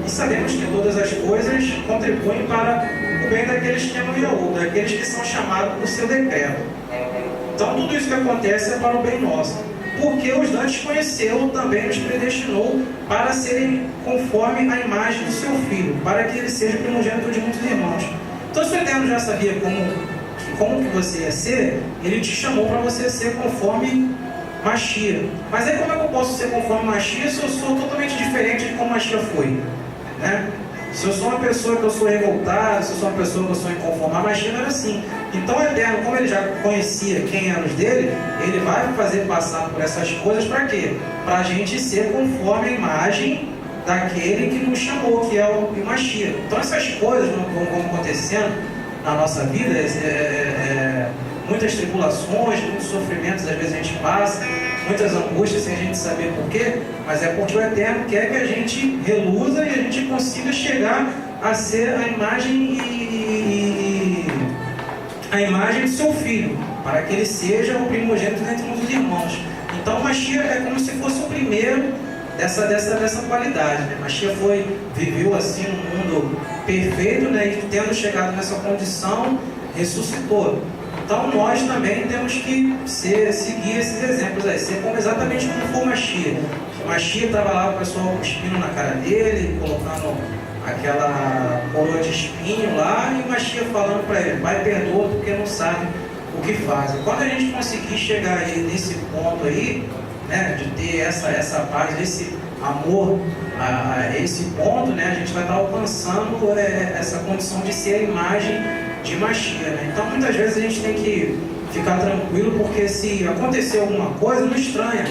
E sabemos que todas as coisas contribuem para o bem daqueles que amam Yahweh, daqueles que são chamados por seu decreto. Então tudo isso que acontece é para o bem nosso. Porque os antes conheceu, também nos predestinou para serem conforme a imagem do seu Filho, para que ele seja primogênito de muitos irmãos. Então se o Eterno já sabia como que você ia ser, ele te chamou para você ser conforme Mashiach. Mas aí como é que eu posso ser conforme Mashiach se eu sou totalmente diferente de como Mashiach foi? Né? Se eu sou uma pessoa que eu sou revoltada, se eu sou uma pessoa que eu sou inconformada, Mashiach não era assim. Então o Eterno, como ele já conhecia quem eram os dele, ele vai fazer passar por essas coisas para quê? Para a gente ser conforme a imagem daquele que nos chamou, que é o Mashiach. Então essas coisas vão acontecendo na nossa vida, muitas tribulações, muitos sofrimentos, às vezes a gente passa, muitas angústias sem a gente saber por quê, mas é porque o Eterno quer que a gente reluza e a gente consiga chegar a ser a imagem do seu Filho, para que ele seja o primogênito dentre os irmãos. Então Mashiach é como se fosse o primeiro dessa qualidade, né? Mashiach viveu assim um mundo perfeito, né? E tendo chegado nessa condição, ressuscitou. Então nós também temos que seguir esses exemplos aí, ser exatamente como foi Mashiach. Mashiach estava lá, o pessoal cuspindo na cara dele, colocando aquela coroa de espinho lá, e o Mashiach falando para ele: Pai, perdoa porque não sabe o que fazem. Quando a gente conseguir chegar aí nesse ponto aí, né, de ter essa paz, esse amor a esse ponto, né, a gente vai estar alcançando essa condição de ser a imagem de Mashiach, né? Então muitas vezes a gente tem que ficar tranquilo, porque se acontecer alguma coisa, não estranha,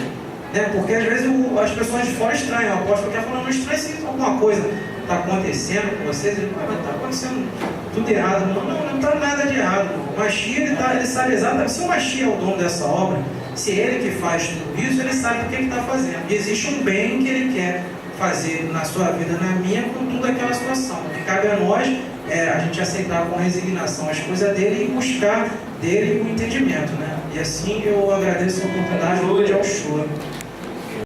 né? Porque às vezes as pessoas de fora estranham, o apóstolo quer falar, não estranha se alguma coisa está acontecendo com vocês, mas está acontecendo tudo errado. Não está nada de errado. O Mashiach, ele sabe exatamente, se o Mashiach é o dono dessa obra, se ele que faz tudo isso, ele sabe o que ele está fazendo. E existe um bem que ele quer fazer na sua vida, na minha, com toda aquela situação. O que cabe a nós a gente aceitar com resignação as coisas dele e buscar dele o entendimento, né? E assim eu agradeço a oportunidade de Yahshua.